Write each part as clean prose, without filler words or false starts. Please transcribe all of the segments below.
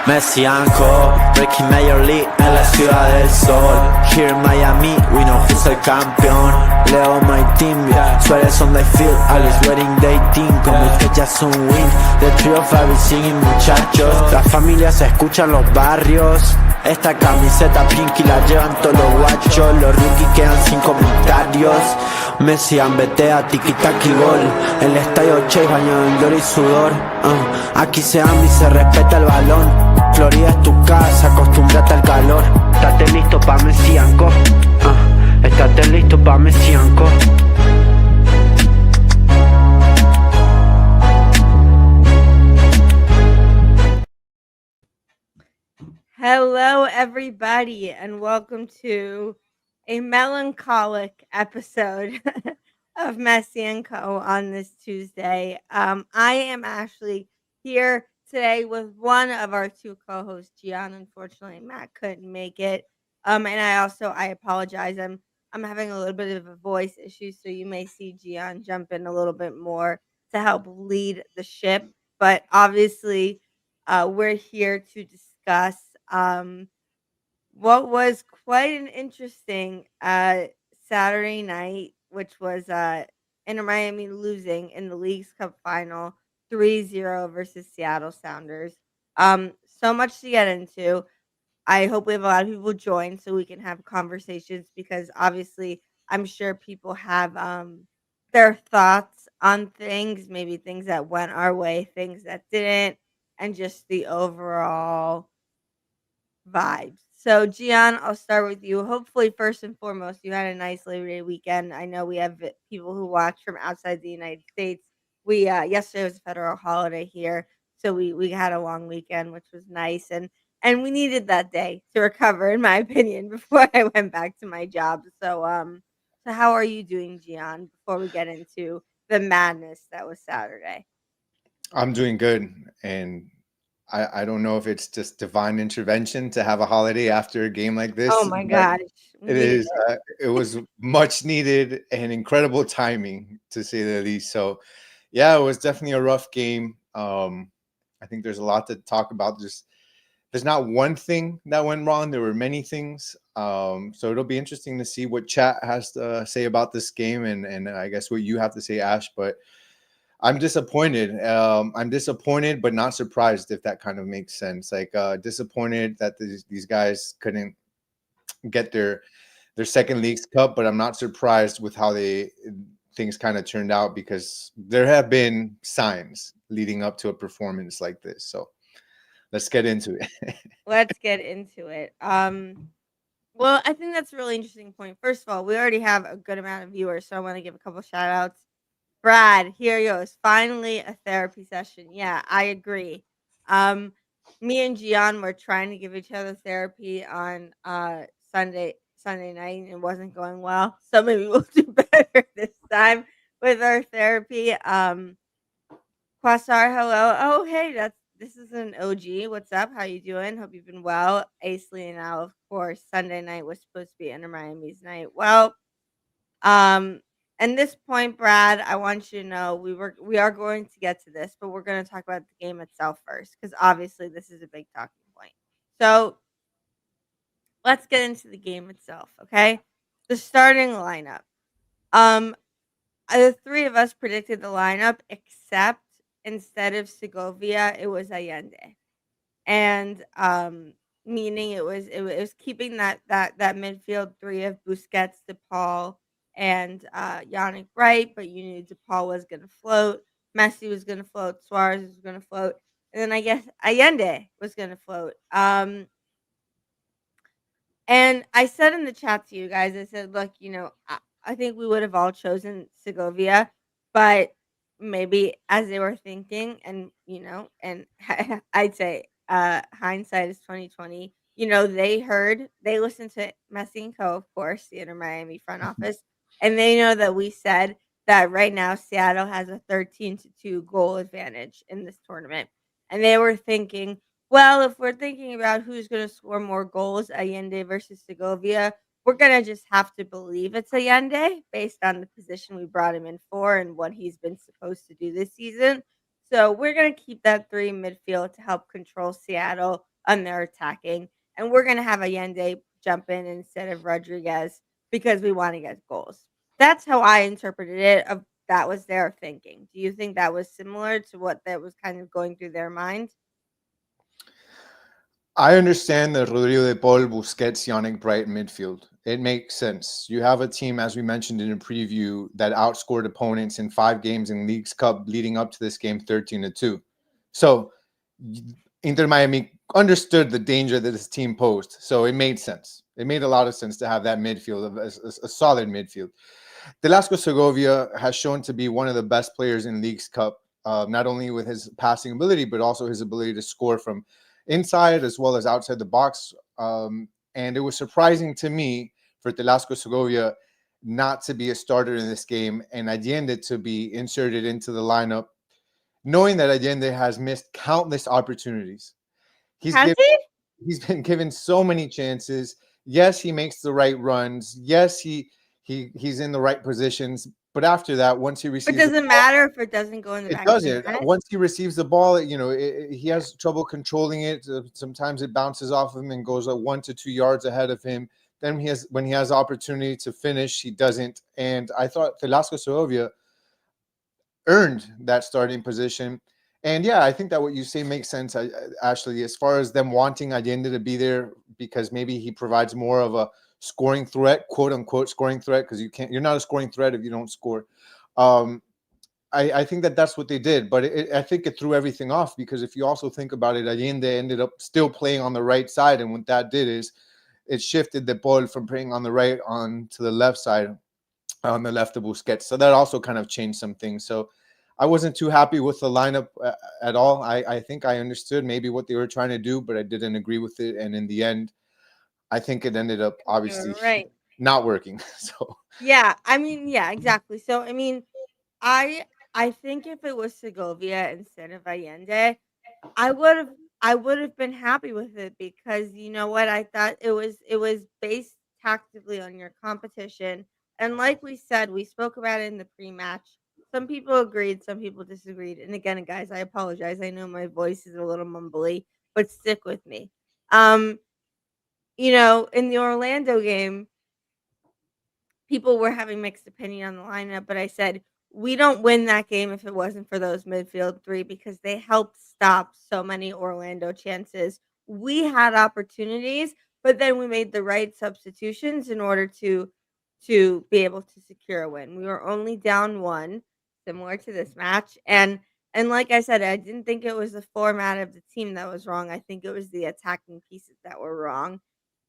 Messi Anco, breaking Major League en la ciudad del sol. Here in Miami, we know who's el campeón. Leo my team, yeah. Suárez on the field, Alex wedding day team. Como que ya es un win, the trio of singing muchachos. Las familias se escuchan los barrios. Esta camiseta pinky la llevan todos los guachos. Los rookies quedan sin comentarios. Messi ambetea, tiki-taki gol. El estadio Chase bañado en gloria y sudor. Aquí se ama y se respeta el balón. Florida es tu casa, acostúmbrate al calor. Estate listo pa' Messi Anco. Estate listo pa' Messi Anco. Hello, everybody, and welcome to a melancholic episode of Messi and Co. on this Tuesday. I am Ashley here today with one of our two co-hosts, Gian. Unfortunately, Matt couldn't make it. And I apologize. I'm having a little bit of a voice issue, so you may see Gian jump in a little bit more to help lead the ship. But obviously, we're here to discuss what was quite an interesting Saturday night, which was Inter Miami losing in the League's Cup final 3-0 versus Seattle Sounders. So much to get into. I hope we have a lot of people join so we can have conversations because obviously I'm sure people have their thoughts on things, maybe things that went our way, things that didn't, and just the overall vibes. So, Gian, I'll start with you. Hopefully, first and foremost, you had a nice Labor Day weekend. I know we have people who watch from outside the United States. We yesterday was a federal holiday here, so we had a long weekend, which was nice, and we needed that day to recover, in my opinion, before I went back to my job. So how are you doing, Gian? Before we get into the madness that was Saturday. I'm doing good, and I don't know if it's just divine intervention to have a holiday after a game like Oh this, my but gosh, we it needed is. It was much needed and incredible timing, to say the least. So, yeah, it was definitely a rough game. I think there's a lot to talk about. Just there's not one thing that went wrong. There were many things. So it'll be interesting to see what chat has to say about this game, and I guess what you have to say, Ash. But I'm disappointed. I'm disappointed, but not surprised, if that kind of makes sense. Like disappointed that these guys couldn't get their second League's Cup, but I'm not surprised with how things kind of turned out because there have been signs leading up to a performance like this. So let's get into it. Let's get into it. Well, I think that's a really interesting point. First of all, we already have a good amount of viewers, so I want to give a couple shout outs. Brad, here goes. Finally a therapy session. Yeah, I agree. Um, Me and Gian were trying to give each other therapy on Sunday night and it wasn't going well. So maybe we'll do better this time with our therapy. Quasar, hello. Oh, hey, this is an OG. What's up? How you doing? Hope you've been well. Aisley and Al, of course. Sunday night was supposed to be Inter Miami's night. Well, um, and this point, Brad, I want you to know we are going to get to this, but we're going to talk about the game itself first because obviously this is a big talking point. So let's get into the game itself, okay? The starting lineup. Um, the three of us predicted the lineup, except instead of Segovia, it was Allende, and meaning it was keeping that midfield three of Busquets, DePaul, and Yannick Wright, but you knew DePaul was gonna float, Messi was gonna float, Suarez was gonna float, and then I guess Allende was gonna float. And I said in the chat to you guys, I said, look, I think we would have all chosen Segovia, but maybe as they were thinking, and I'd say hindsight is 2020. They listened to Messi and Co, of course, the Inter Miami front office, and they know that we said that right now Seattle has a 13-2 goal advantage in this tournament. And they were thinking, well, if we're thinking about who's going to score more goals, Allende versus Segovia, we're going to just have to believe it's Allende based on the position we brought him in for and what he's been supposed to do this season. So we're going to keep that three midfield to help control Seattle on their attacking, and we're gonna have Allende jump in instead of Rodriguez because we want to get goals. That's how I interpreted it. Of that was their thinking. Do you think that was similar to what that was kind of going through their mind? I understand the Rodrigo de Paul, Busquets, Yannick Bright midfield. It makes sense. You have a team, as we mentioned in a preview, that outscored opponents in 5 games in Leagues Cup leading up to this game 13-2. So Inter Miami understood the danger that this team posed. So it made sense. It made a lot of sense to have that midfield, a solid midfield. Velasco Segovia has shown to be one of the best players in Leagues Cup, not only with his passing ability, but also his ability to score from inside as well as outside the box. And it was surprising to me for Velasco Segovia not to be a starter in this game and Allende to be inserted into the lineup, knowing that Allende has missed countless opportunities. He's Has given he? He's been given so many chances. Yes, he makes the right runs. Yes, he's in the right positions. But after that, once he But receives does the it ball, matter if it doesn't go in the it back of the doesn't. net? Once he receives the ball, he has trouble controlling it. Sometimes it bounces off him and goes 1 to 2 yards ahead of him. Then when he has opportunity to finish, he doesn't. And I thought Velasco Segovia earned that starting position. And yeah, I think that what you say makes sense, Ashley, as far as them wanting Allende to be there because maybe he provides more of a scoring threat, quote unquote scoring threat, because you're not a scoring threat if you don't score. Um, I think that's what they did, but I think it threw everything off because if you also think about it, Allende ended up still playing on the right side, and what that did is it shifted the ball from playing on the right on to the left side, on the left of Busquets. So that also kind of changed some things. So I wasn't too happy with the lineup at all. I think I understood maybe what they were trying to do, but I didn't agree with it. And in the end, I think it ended up You obviously were right. not working. So Yeah, I mean, yeah, exactly. So, I mean, I I think if it was Segovia instead of Allende, I would've I would've been happy with it because you know what? I thought it was based tactically on your competition, and like we said, we spoke about it in the pre-match. Some people agreed, some people disagreed, and again, guys, I apologize. I know my voice is a little mumbly, but stick with me. Um, in the Orlando game, people were having mixed opinion on the lineup, but I said, "We don't win that game if it wasn't for those midfield 3 because they helped stop so many Orlando chances." We had opportunities, but then we made the right substitutions in order to be able to secure a win. We were only down 1, similar to this match, and like I said, I didn't think it was the format of the team that was wrong. I think it was the attacking pieces that were wrong.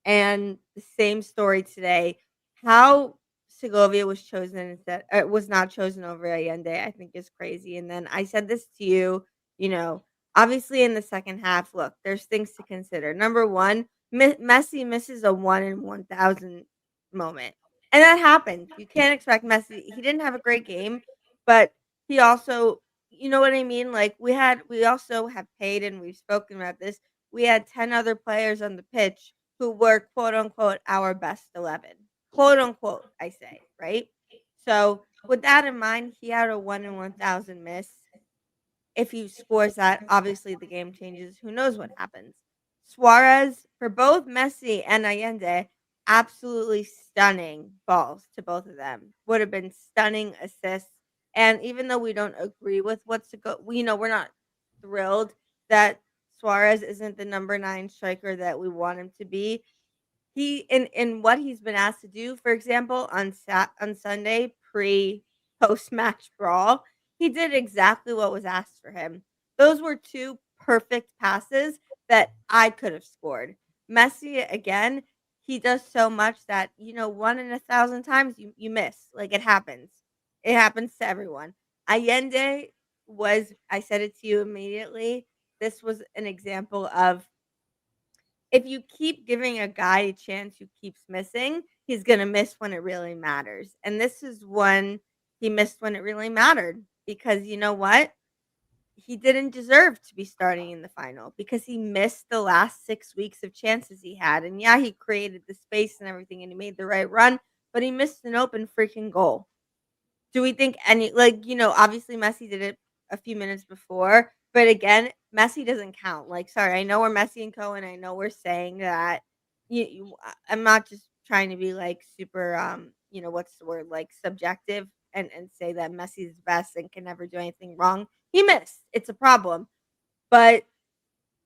And the same story today. How Segovia was chosen instead was not chosen over Allende, I think is crazy. And then I said this to you, you know, obviously in the second half, look, there's things to consider. Number one, Messi misses a 1 in 1,000 moment. And that happened. You can't expect Messi. He didn't have a great game, but he also, you know what I mean? Like we also have paid and we've spoken about this. We had 10 other players on the pitch who were quote unquote our best 11. Quote unquote, I say, right? So, with that in mind, he had a 1 in 1,000 miss. If he scores that, obviously the game changes. Who knows what happens? Suarez, for both Messi and Allende, absolutely stunning balls to both of them. Would have been stunning assists. And even though we don't agree with what's to go, we're not thrilled that Suarez isn't the number 9 striker that we want him to be. He in what he's been asked to do, for example, on Sunday post-match brawl, he did exactly what was asked for him. Those were 2 perfect passes that I could have scored. Messi, again, he does so much that, 1 in 1,000 times you miss. Like, it happens. It happens to everyone. Allende I said it to you immediately, this was an example of if you keep giving a guy a chance who keeps missing, he's gonna miss when it really matters. And this is when he missed when it really mattered because you know what? He didn't deserve to be starting in the final because he missed the last 6 weeks of chances he had. And yeah, he created the space and everything and he made the right run, but he missed an open freaking goal. Do we think obviously Messi did it a few minutes before, But again, Messi doesn't count. Like, sorry, I know we're Messi and Co, and I know we're saying that I'm not just trying to be like super what's the word, like subjective and say that Messi's best and can never do anything wrong. He missed. It's a problem. But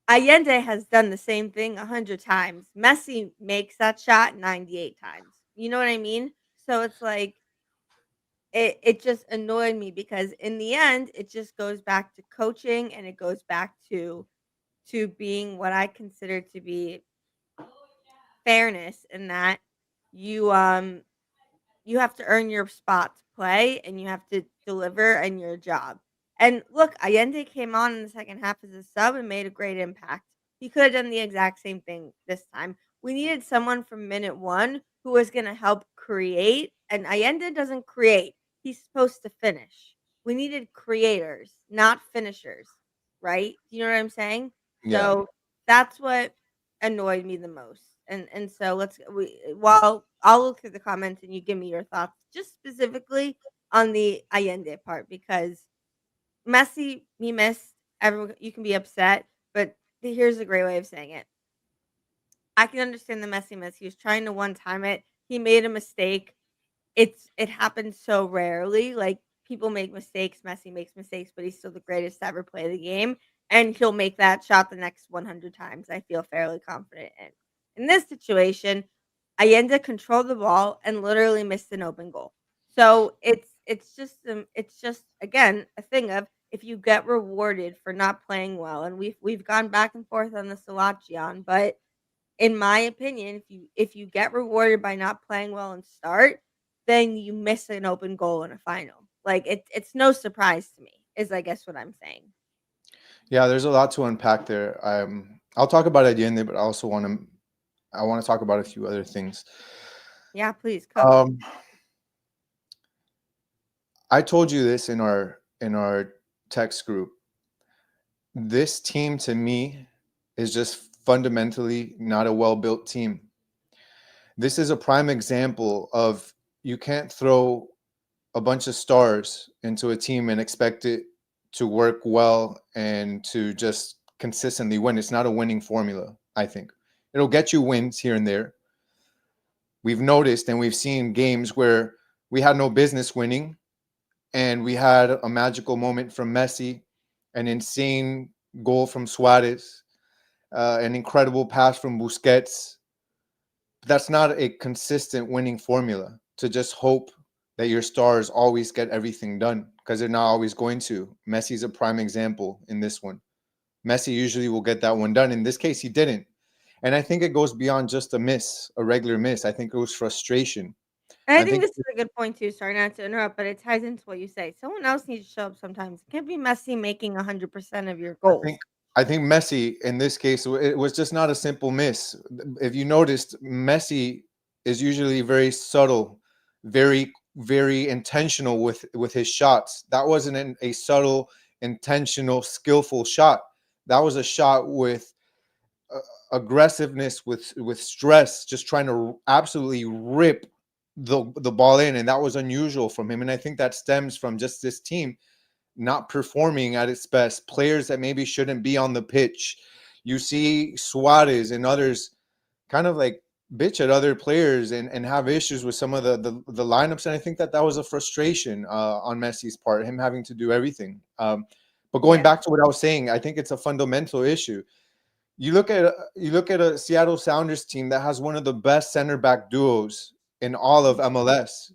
Allende has done the same thing 100 times. Messi makes that shot 98 times. You know what I mean? So it's like it just annoyed me because in the end it just goes back to coaching and it goes back to being what I consider to be fairness in that you you have to earn your spot to play and you have to deliver in your job. And look, Allende came on in the second half as a sub and made a great impact. He could have done the exact same thing this time. We needed someone from minute one who was going to help create, and Allende doesn't create. He's supposed to finish. We needed creators, not finishers, right? You know what I'm saying? Yeah. So that's what annoyed me the most. And so while I'll look through the comments and you give me your thoughts just specifically on the Allende part because Messi, he missed. Everyone, you can be upset, but here's a great way of saying it. I can understand the Messi miss. He was trying to one time it. He made a mistake. It happens so rarely. Like people make mistakes, Messi makes mistakes, but he's still the greatest to ever play the game, and he'll make that shot the next 100 times. I feel fairly confident in. In this situation, Allende controlled the ball and literally missed an open goal. So it's just again a thing of if you get rewarded for not playing well, and we've gone back and forth on this a lot, Gian, but in my opinion, if you get rewarded by not playing well and start, then you miss an open goal in a final. Like it's no surprise to me, is I guess what I'm saying. Yeah, there's a lot to unpack there. I'll talk about it at the end, but I want to talk about a few other things. Yeah, please cook. Um, I told you this in our text group. This team to me is just fundamentally not a well-built team. This is a prime example of you can't throw a bunch of stars into a team and expect it to work well and to just consistently win. It's not a winning formula, I think. It'll get you wins here and there. We've noticed and we've seen games where we had no business winning and we had a magical moment from Messi, an insane goal from Suarez, an incredible pass from Busquets. But that's not a consistent winning formula to just hope that your stars always get everything done because they're not always going to. Messi's a prime example in this one. Messi usually will get that one done. In this case, he didn't. And I think it goes beyond just a miss, a regular miss. I think it was frustration. And I I think think this is a good point too. Sorry not to interrupt, but it ties into what you say. Someone else needs to show up sometimes. It can't be Messi making 100% of your I goals. think I think Messi in this case it was just not a simple miss. If you noticed, Messi is usually very subtle, very intentional with his shots. That wasn't a subtle, intentional, skillful shot. That was a shot with aggressiveness, with stress, just trying to absolutely rip the ball in, and that was unusual from him. And I think that stems from just this team not performing at its best, players that maybe shouldn't be on the pitch. You see Suarez and others kind of like bitch at other players and have issues with some of the lineups. And I think that was a frustration on Messi's part, him having to do everything. But going Yeah. back to what I was saying, I think it's a fundamental issue. You look at a Seattle Sounders team that has one of the best center back duos in all of MLS.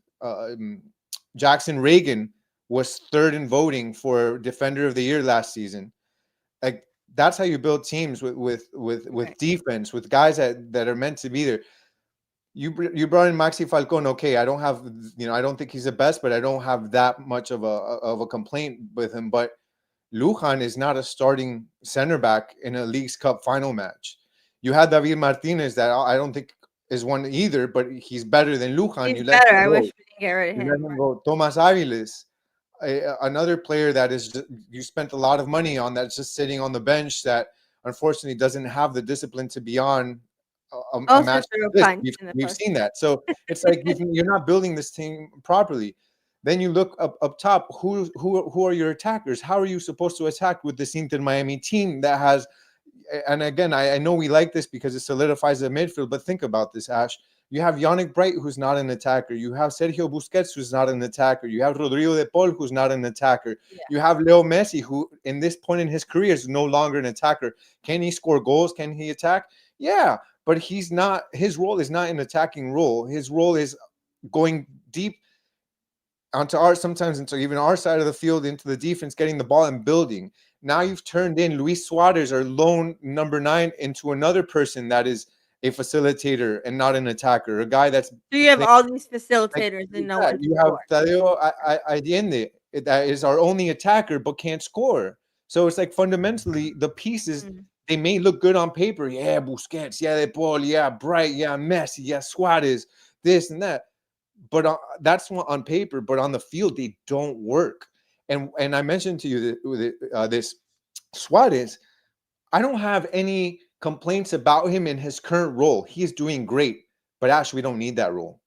Jackson Reagan was third in voting for Defender of the Year last season. Like that's how you build teams with Right. defense, with guys that are meant to be there. You brought in Maxi Falcon. Okay, I don't think he's the best, but I don't have that much of a complaint with him. But Lujan is not a starting center back in a Leagues Cup final match. You had David Martinez that I don't think is one either, but he's better than Lujan. He's You let better. him I wish go. we didn't get rid of You let him. him go. Tomas Aviles, another player that is you spent a lot of money on that's just sitting on the bench that unfortunately doesn't have the discipline to be on a Also match threw a like this. punch in the We've post. seen that. So it's like you're not building this team properly. Then you look up top. Who are your attackers? How are you supposed to attack with this Inter Miami team that has? And again, I know we like this because it solidifies the midfield. But think about this, Ash. You have Yannick Bright, who's not an attacker. You have Sergio Busquets, who's not an attacker. You have Rodrigo de Paul, who's not an attacker. Yeah. You have Leo Messi, who in this point in his career is no longer an attacker. Can he score goals? Can he attack? Yeah, but he's not. His role is not an attacking role. His role is going deep onto our sometimes into even our side of the field into the defense, getting the ball and building. Now you've turned in Luis Suarez, our lone number 9, into another person that is a facilitator and not an attacker, a guy that's So you have playing all these like facilitators and no one to you have score. Tadeo Allende that is our only attacker but can't score. So it's like fundamentally the pieces Mm. they may look good on paper. Yeah, Busquets, yeah, De Paul, yeah, Bright, yeah, Messi, yeah, Suarez, this and that. But that's on paper, but on the field they don't work. And I mentioned to you this Suarez. I don't have any complaints about him in his current role. He is doing great, but Ash, we don't need that role.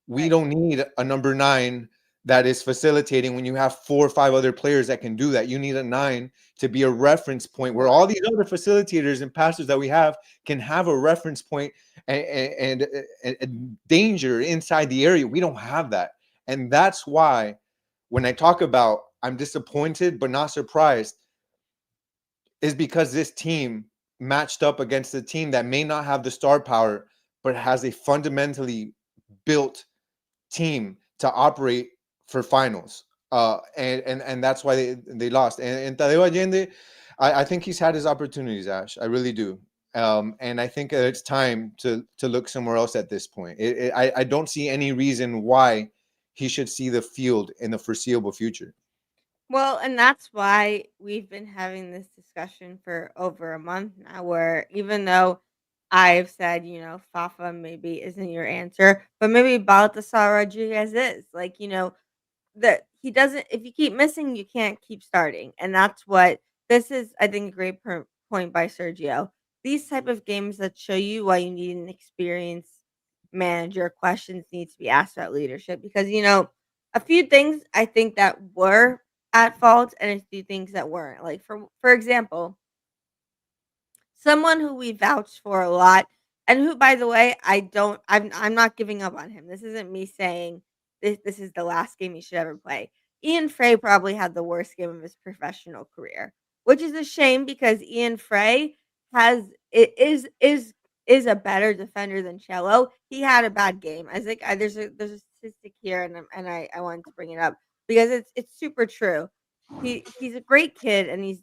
We Right. don't need a number 9 that is facilitating when you have 4 or 5 other players that can do that. You need a 9 to be a reference point where all these other facilitators and passers that we have can have a reference point and danger inside the area. We don't have that. And that's why when I talk about I'm disappointed but not surprised, is because this team matched up against a team that may not have the star power, but has a fundamentally built team to operate for finals. And that's why they lost. And Tadeo Allende, I think he's had his opportunities, Ash. I really do. And I think it's time to look somewhere else at this point. I don't see any reason why he should see the field in the foreseeable future. Well, and that's why we've been having this discussion for over a month now, where even though I've said, Fafa maybe isn't your answer, but maybe Baltasar Rodriguez is. Like, that he doesn't if you keep missing, you can't keep starting, and that's what this is, I think, a great point by Sergio. These type of games that show you why you need an experienced manager, questions need to be asked about leadership because, a few things I think that were at fault and a few things that weren't. Like, for example, someone who we vouched for a lot, and who, by the way, I'm not giving up on him. This isn't me saying this is the last game he should ever play. Ian Frey probably had the worst game of his professional career, which is a shame because Ian Frey has I- is a better defender than Cello. He had a bad game. I think there's a statistic here, and I wanted to bring it up because it's super true. He's a great kid, and he's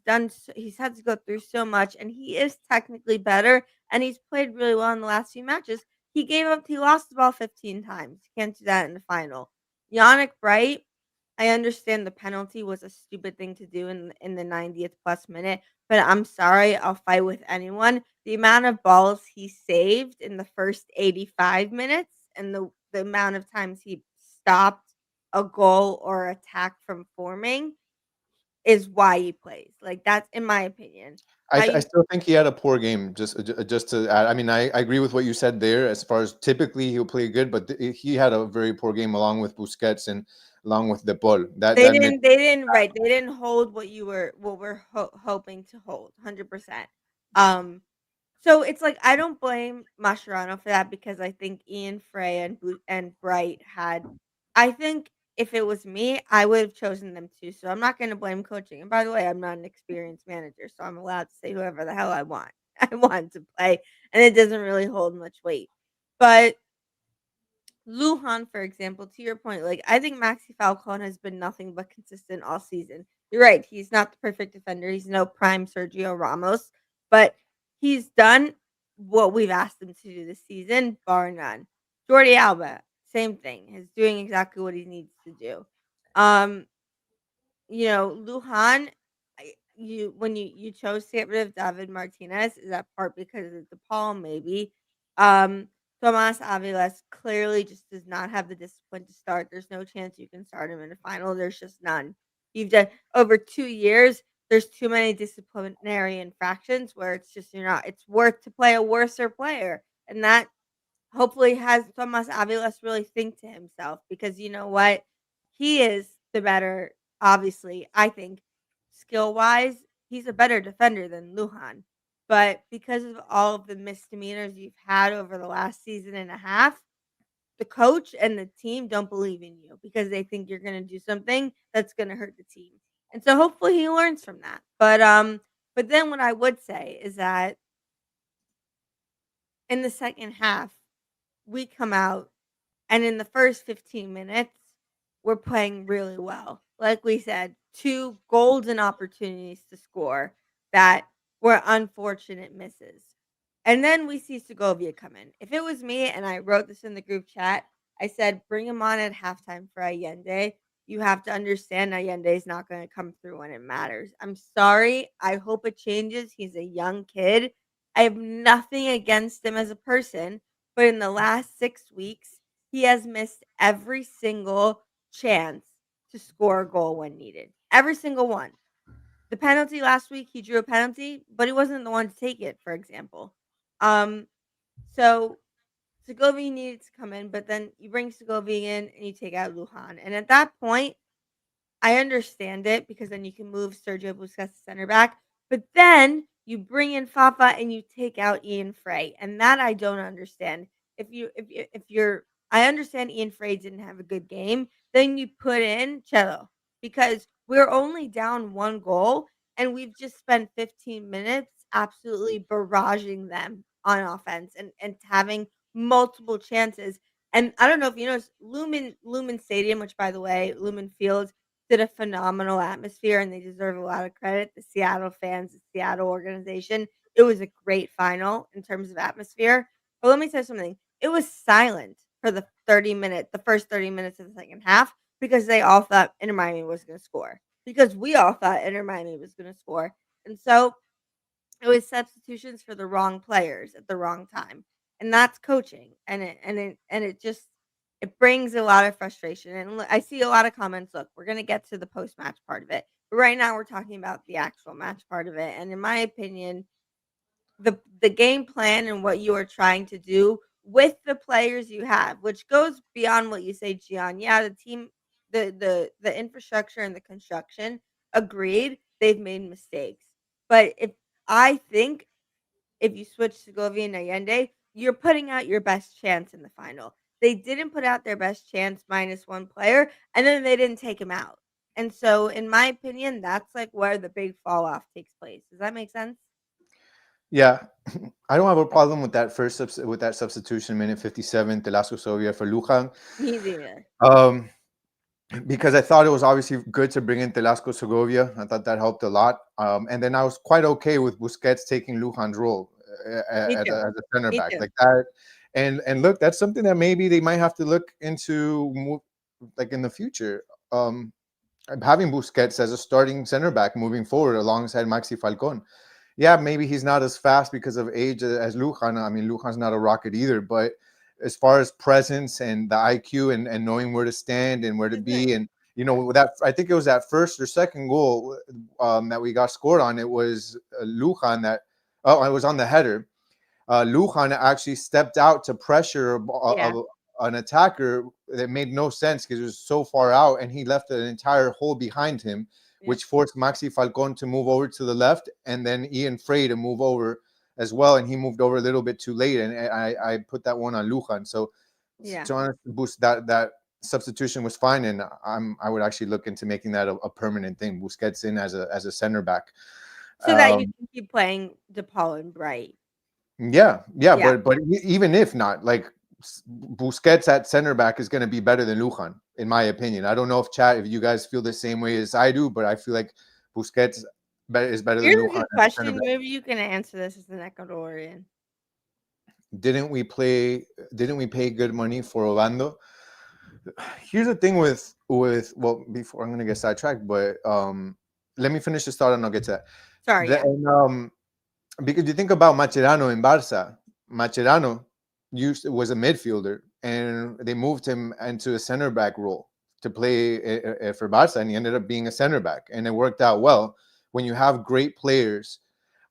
had to go through so much, and he is technically better, and he's played really well in the last few matches. He lost the ball 15 times. He can't do that in the final. Yannick Bright, I understand the penalty was a stupid thing to do in the 90th plus minute, but I'm sorry, I'll fight with anyone. The amount of balls he saved in the first 85 minutes and the amount of times he stopped a goal or attack from forming is why he plays. Like, that's in my opinion. I I still think he had a poor game. Just to add, I mean, I agree with what you said there. As far as typically he'll play good, but he had a very poor game along with Busquets and along with De Paul. They That made they didn't hold what we're hoping to hold 100%. Um So it's like I don't blame Mascherano for that because I think Ian Frey and Bright had. I think if it was me, I would have chosen them too. So I'm not going to blame coaching. And by the way, I'm not an experienced manager, so I'm allowed to say whoever the hell I want. I want to play, and it doesn't really hold much weight. But Lujan, for example, to your point, like I think Maxi Falcone has been nothing but consistent all season. You're right; he's not the perfect defender. He's no prime Sergio Ramos, but he's done what we've asked him to do this season, bar none. Jordi Alba, same thing, is doing exactly what he needs to do. Um, Lujan, you when you chose to get rid of David Martinez, is that part because of DePaul? Maybe. Um, Tomas Aviles clearly just does not have the discipline to start. There's no chance you can start him in a final. There's just none. You've done over 2 years. There's too many disciplinary infractions where it's just you're not. It's worth to play a worser player, and that hopefully has Tomas Aviles really think to himself because you know what he is the better, obviously, I think, skill-wise, he's a better defender than Lujan. But because of all of the misdemeanors you've had over the last season and a half, the coach and the team don't believe in you because they think you're gonna do something that's gonna hurt the team. And so hopefully he learns from that. But then what I would say is that in the second half, we come out and in the first 15 minutes, we're playing really well. Like we said, 2 golden opportunities to score that were unfortunate misses. And then we see Segovia come in. If it was me and I wrote this in the group chat, I said, bring him on at halftime for Allende. You have to understand Allende is not going to come through when it matters. I'm sorry. I hope it changes. He's a young kid. I have nothing against him as a person, but in the last 6 weeks, he has missed every single chance to score a goal when needed. Every single one. The penalty last week, he drew a penalty, but he wasn't the one to take it, for example. Um, so Segovia needed to come in, but then you bring Segovia in and you take out Lujan. And at that point, I understand it because then you can move Sergio Busquets to center back, but then you bring in Fafa and you take out Ian Frey, and that I don't understand. If you're I understand Ian Frey didn't have a good game, then you put in Cello because we're only down 1 goal and we've just spent 15 minutes absolutely barraging them on offense and having multiple chances. And I don't know if you noticed Lumen Stadium, which by the way, Lumen Field did a phenomenal atmosphere and they deserve a lot of credit. The Seattle fans, the Seattle organization. It was a great final in terms of atmosphere. But let me tell you something. It was silent for the first 30 minutes of the second half because they all thought Inter Miami was going to score. Because we all thought Inter Miami was going to score. And so it was substitutions for the wrong players at the wrong time. And that's coaching. And it just it brings a lot of frustration. And I see a lot of comments. Look, we're going to get to the post-match part of it. But right now we're talking about the actual match part of it. And in my opinion, the game plan and what you are trying to do with the players you have, which goes beyond what you say, Gian. Yeah, the team, the infrastructure and the construction, agreed, they've made mistakes. But I think if you switch Segovia and Allende, you're putting out your best chance in the final. They didn't put out their best chance minus 1 player, and then they didn't take him out. And so, in my opinion, that's like where the big fall off takes place. Does that make sense? Yeah, I don't have a problem with that with that substitution, minute 57, Telasco Sovia for Lujan. Me neither. Um, because I thought it was obviously good to bring in Telasco Segovia. I thought that helped a lot. And then I was quite okay with Busquets taking Lujan's role Me as too. a center Me back too. like that. And look, that's something that maybe they might have to look into, like in the future. Having Busquets as a starting center back moving forward alongside Maxi Falcon. Yeah, maybe he's not as fast because of age as Lujan. I mean, Lujan's not a rocket either, but as far as presence and the IQ and knowing where to stand and where to Isn't be, and that I think it was that first or second goal that we got scored on. It was Lujan that it was on the header. Lujan actually stepped out to pressure yeah. an attacker that made no sense because it was so far out, and he left an entire hole behind him, Yeah. which forced Maxi Falcon to move over to the left, and then Ian Frey to move over as well, and he moved over a little bit too late, and I put that one on Lujan. So Yeah. to honest, boost that substitution was fine, and I would actually look into making that a permanent thing. Busquets in as a center back. So that you can keep playing DePaul and Bright. Yeah, Yeah. but even if not, like Busquets at center back is going to be better than Lujan, in my opinion. I don't know if you guys feel the same way as I do, but I feel like Busquets is better than Here's a Lujan good at center question. back. Maybe you can answer this as an Ecuadorian. Didn't we pay good money for Orlando? Here's the thing with well, before I'm going to get sidetracked, but let me finish this thought and I'll get to that. Sorry, yeah. Because you think about Mascherano in Barca, Mascherano was a midfielder, and they moved him into a center back role to play for Barca, and he ended up being a center back, and it worked out well. When you have great players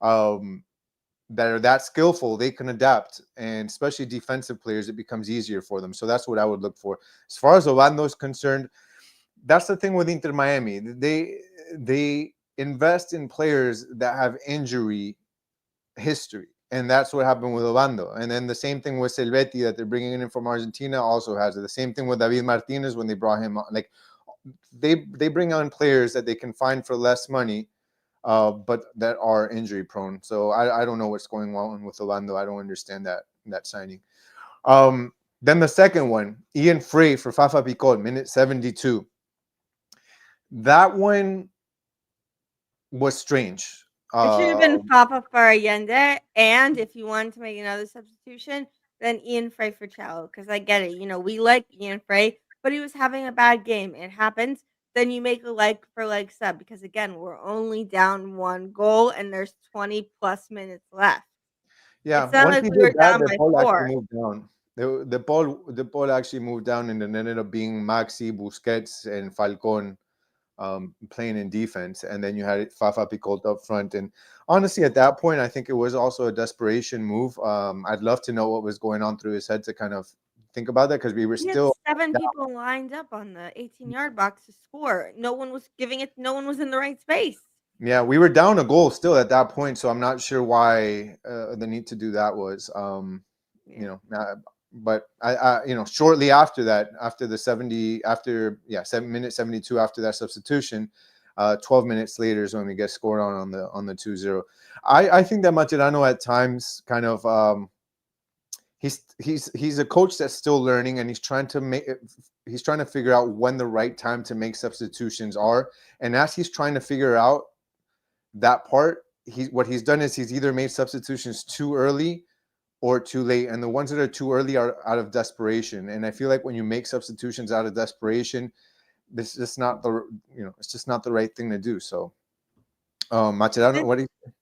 that are that skillful, they can adapt, and especially defensive players, it becomes easier for them. So that's what I would look for. As far as Orlando is concerned, that's the thing with Inter Miami. They invest in players that have injury history, and that's what happened with Obando. And then the same thing with Silvetti that they're bringing in from Argentina also has it. The same thing with David Martinez when they brought him on. Like they bring on players that they can find for less money, but that are injury prone. So I don't know what's going on with Obando. I don't understand that signing. Then the second one, Ian Frey for Fafa Picot, minute 72. That one was strange. It should have been Papa for Allende, and if you wanted to make another substitution, then Ian Frey for Cello. Because I get it, we like Ian Frey, but he was having a bad game. It happens. Then you make a like for like sub because again, we're only down 1 goal and there's 20 plus minutes left. Yeah, It's not once like he we were did that, down the by ball actually 4. moved down. The ball actually moved down, and then ended up being Maxi, Busquets, and Falcon playing in defense, and then you had Fafa Picot up front. And honestly, at that point, I think it was also a desperation move. I'd love to know what was going on through his head to kind of think about that because we were We had still 7 down. people lined up on the 18-yard box to score. No one was giving it. No one was in the right space. Yeah, we were down a goal still at that point, so I'm not sure why the need to do that was. But shortly after that, after the 70, after 7 minute 72 after that substitution, 12 minutes later is when we get scored on the 2-0. I think that Maturano at times kind of he's a coach that's still learning, and he's trying to figure out when the right time to make substitutions are, and as he's trying to figure out that part, what he's done is he's either made substitutions too early or too late, and the ones that are too early are out of desperation. And I feel like when you make substitutions out of desperation, this is just not it's just not the right thing to do. So, Macerano, what do you?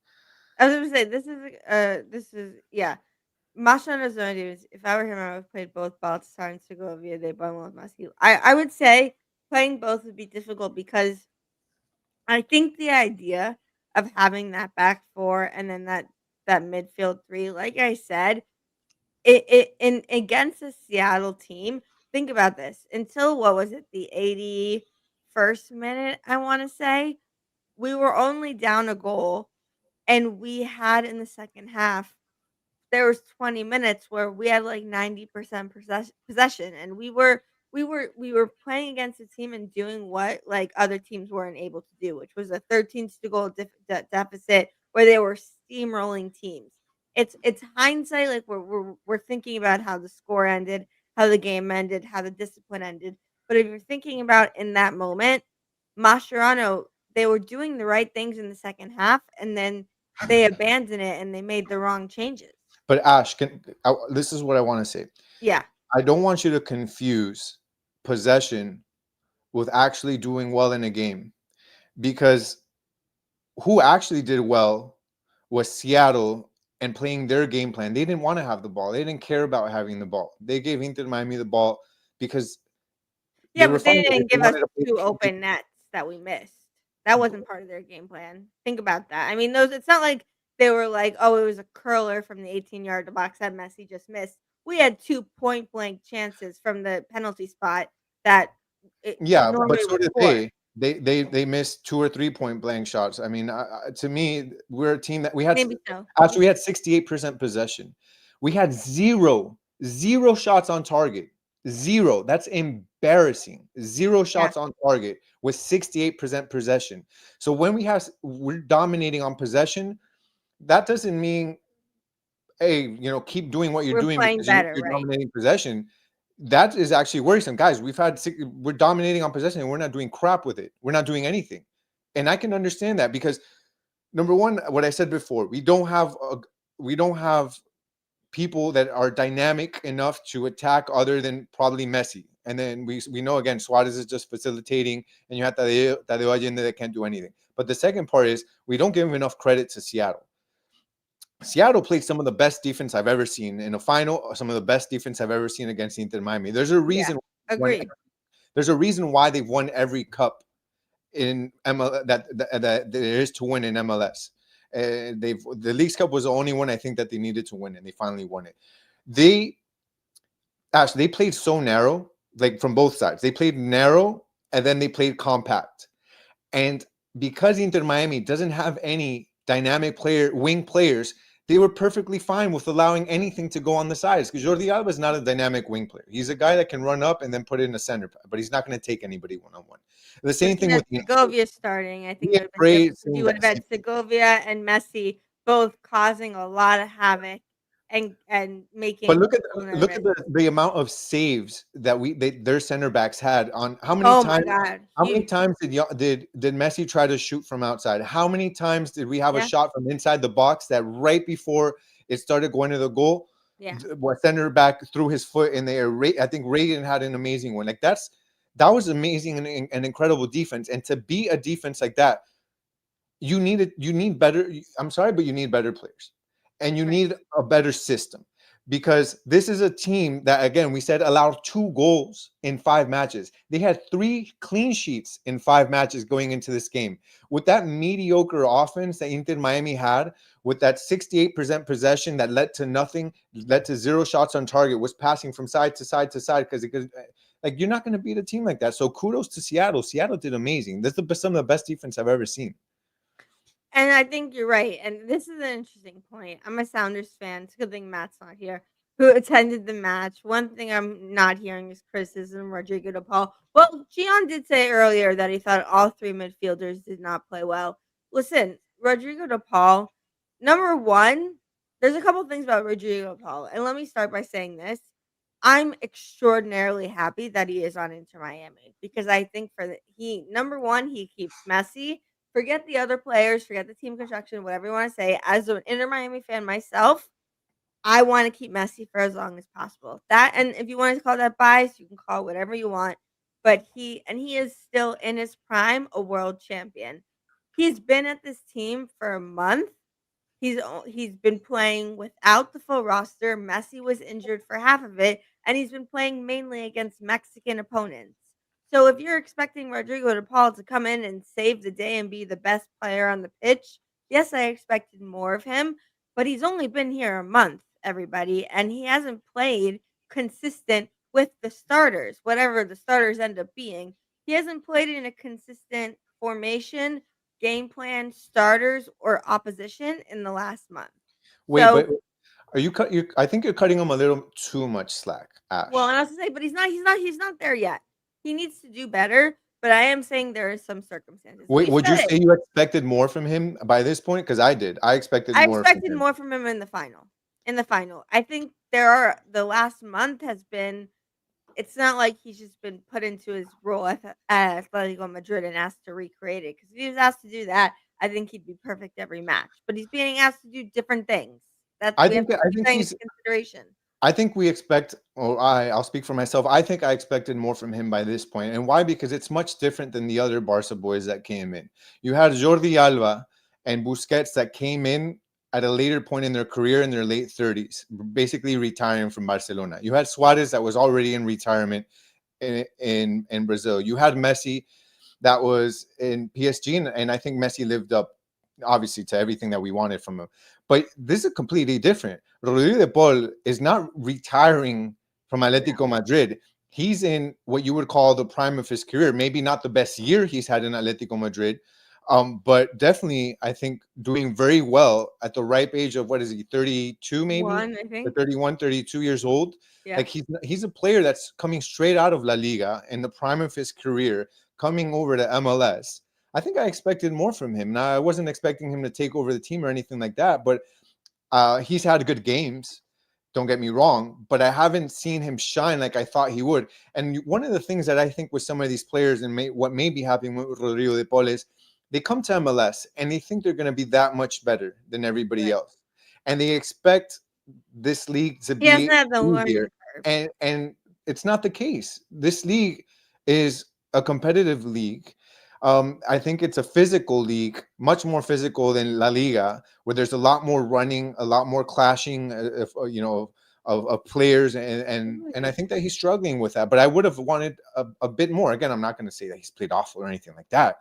I was gonna say this is yeah. Mascherano's gonna do is if I were him, I would have played both Baltasar and Segovia de Bono with Messi. I would say playing both would be difficult because I think the idea of having that back four and then that midfield three, like I said, it in against a Seattle team. Think about this. Until what was it, the 81st minute? I want to say we were only down a goal, and we had in the second half there was 20 minutes where we had like 90% possession and we were playing against a team and doing what like other teams weren't able to do, which was a 13 to goal deficit where they were steamrolling teams. It's hindsight, like we're thinking about how the score ended, how the game ended, how the discipline ended. But if you're thinking about in that moment, Mascherano, they were doing the right things in the second half and then they abandoned it and they made the wrong changes. But Ash, this is what I want to say. Yeah. I don't want you to confuse possession with actually doing well in a game, because who actually did well was Seattle and playing their game plan. They didn't want to have the ball. They didn't care about having the ball. They gave Inter Miami the ball because Yeah, they were but they fine with it. didn't They give us wanted to play 2 open nets that we missed. That wasn't part of their game plan. Think about that. I mean, those it's not like they were like, "Oh, it was a curler from the 18-yard box that Messi just missed." We had 2 point blank chances from the penalty spot that it Yeah, but normally so would did score. They missed 2 or 3 point blank shots. I mean, to me, we're a team that we had Maybe so. actually we had 68% possession. We had zero shots on target. Zero. That's embarrassing. Zero Yeah. shots on target with 68% possession. So when we're dominating on possession, that doesn't mean, hey, keep doing what you're We're doing playing because you're, better, you're right? dominating possession. That is actually worrisome, guys. We're dominating on possession and we're not doing crap with it. We're not doing anything, and I can understand that because number one, what I said before, we don't have people that are dynamic enough to attack other than probably Messi, and then we know again Suarez is just facilitating, and you have Tadeo Allende that can't do anything. But the second part is we don't give enough credit to Seattle. Seattle played some of the best defense I've ever seen in a final, some of the best defense I've ever seen against Inter Miami. There's a Yeah. reason Agreed. there's a reason why they've won every cup in MLS that there is to win in MLS. The Leagues Cup was the only one I think that they needed to win, and they finally won it. They played so narrow, like from both sides. They played narrow and then they played compact. And because Inter Miami doesn't have any dynamic wing players, they were perfectly fine with allowing anything to go on the sides, because Jordi Alba is not a dynamic wing player. He's a guy that can run up and then put it in a center, but he's not going to take anybody one-on-one. The same Especially thing had with Segovia starting. I think yeah, it would have been Bray different because saying you would that have same had Segovia and Messi both causing a lot of havoc and But making look at people look at nervous. the amount of saves that their center backs had on Oh my God, how many huge. times did Messi try to shoot from outside? How many times did we have a Yeah, shot from inside the box that right before it started going to the goal, yeah. what center back threw his foot in the air? I think Reagan had an amazing one. Like that was amazing and incredible defense. And to be a defense like that, you need better. I'm sorry, but you need better players, and you Right. need a better system, because this is a team that, again, we said allowed 2 goals in 5 matches. They had 3 clean sheets in 5 matches going into this game. With that mediocre offense that Inter Miami had, with that 68% possession that led to nothing, led to 0 shots on target, was passing from side to side to side, because like, you're not going to beat a team like that. So kudos to Seattle. Seattle did amazing. This is some of the best defense I've ever seen. And I think you're right. And this is an interesting point. I'm a Sounders fan. It's a good thing Matt's not here. Who attended the match? One thing I'm not hearing is criticism of Rodrigo De Paul. Well, Gian did say earlier that he thought all three midfielders did not play well. Listen, Rodrigo De Paul, number one, there's a couple things about Rodrigo De Paul, and let me start by saying this. I'm extraordinarily happy that he is on Inter Miami because I think he number one, he keeps Messi. Forget the other players, forget the team construction, whatever you want to say. As an Inter Miami fan myself, I want to keep Messi for as long as possible. That, and if you want to call that bias, you can call it whatever you want. But he is still in his prime, a world champion. He's been at this team for a month. He's been playing without the full roster. Messi was injured for half of it, and he's been playing mainly against Mexican opponents. So if you're expecting Rodrigo De Paul to come in and save the day and be the best player on the pitch, yes, I expected more of him, but he's only been here a month, everybody, and he hasn't played consistent with the starters, whatever the starters end up being. He hasn't played in a consistent formation, game plan, starters, or opposition in the last month. Wait, but So, are you cut? You, I think you're cutting him a little too much slack, well, and Ash. I was to say, but he's not there yet. He needs to do better. But I am saying there are some circumstances. Wait, We've would you said say it. you expected more from him by this point? Because I did. I expected I more from expected him. more from him in the final. In the final, I think the last month has been. It's not like he's just been put into his role at Atletico Madrid and asked to recreate it. Because if he was asked to do that, I think he'd be perfect every match. But he's being asked to do different things. That I we have think to I keep think that into he's consideration. I think we expect, or I'll speak for myself. I think I expected more from him by this point. And why? Because it's much different than the other Barca boys that came in. You had Jordi Alba and Busquets that came in at a later point in their career, in their late 30s, basically retiring from Barcelona. You had Suarez that was already in retirement in Brazil. You had Messi that was in PSG, and I think Messi lived up, obviously, to everything that we wanted from him. But this is completely different. Rodrigo de Paul is not retiring from No. Atletico Madrid. He's in what you would call the prime of his career. Maybe not the best year he's had in Atletico Madrid, but definitely, I think, doing very well at the ripe age of, what is he, 32 maybe? One, I Or think. 31, 32 years old. Yeah. Like, he's a player that's coming straight out of La Liga in the prime of his career, coming over to MLS. I think I expected more from him. Now, I wasn't expecting him to take over the team or anything like that, but he's had good games. Don't get me wrong, but I haven't seen him shine like I thought he would. And one of the things that I think with some of these players, and what may be happening with Rodrigo de Paul, is they come to MLS and they think they're going to be that much better than everybody Right. else, and they expect this league to He hasn't be had the easier, learning curve. and it's not the case. This league is a competitive league. I think it's a physical league, much more physical than La Liga, where there's a lot more running, a lot more clashing, of players, and I think that he's struggling with that. But I would have wanted a bit more. Again, I'm not going to say that he's played awful or anything like that,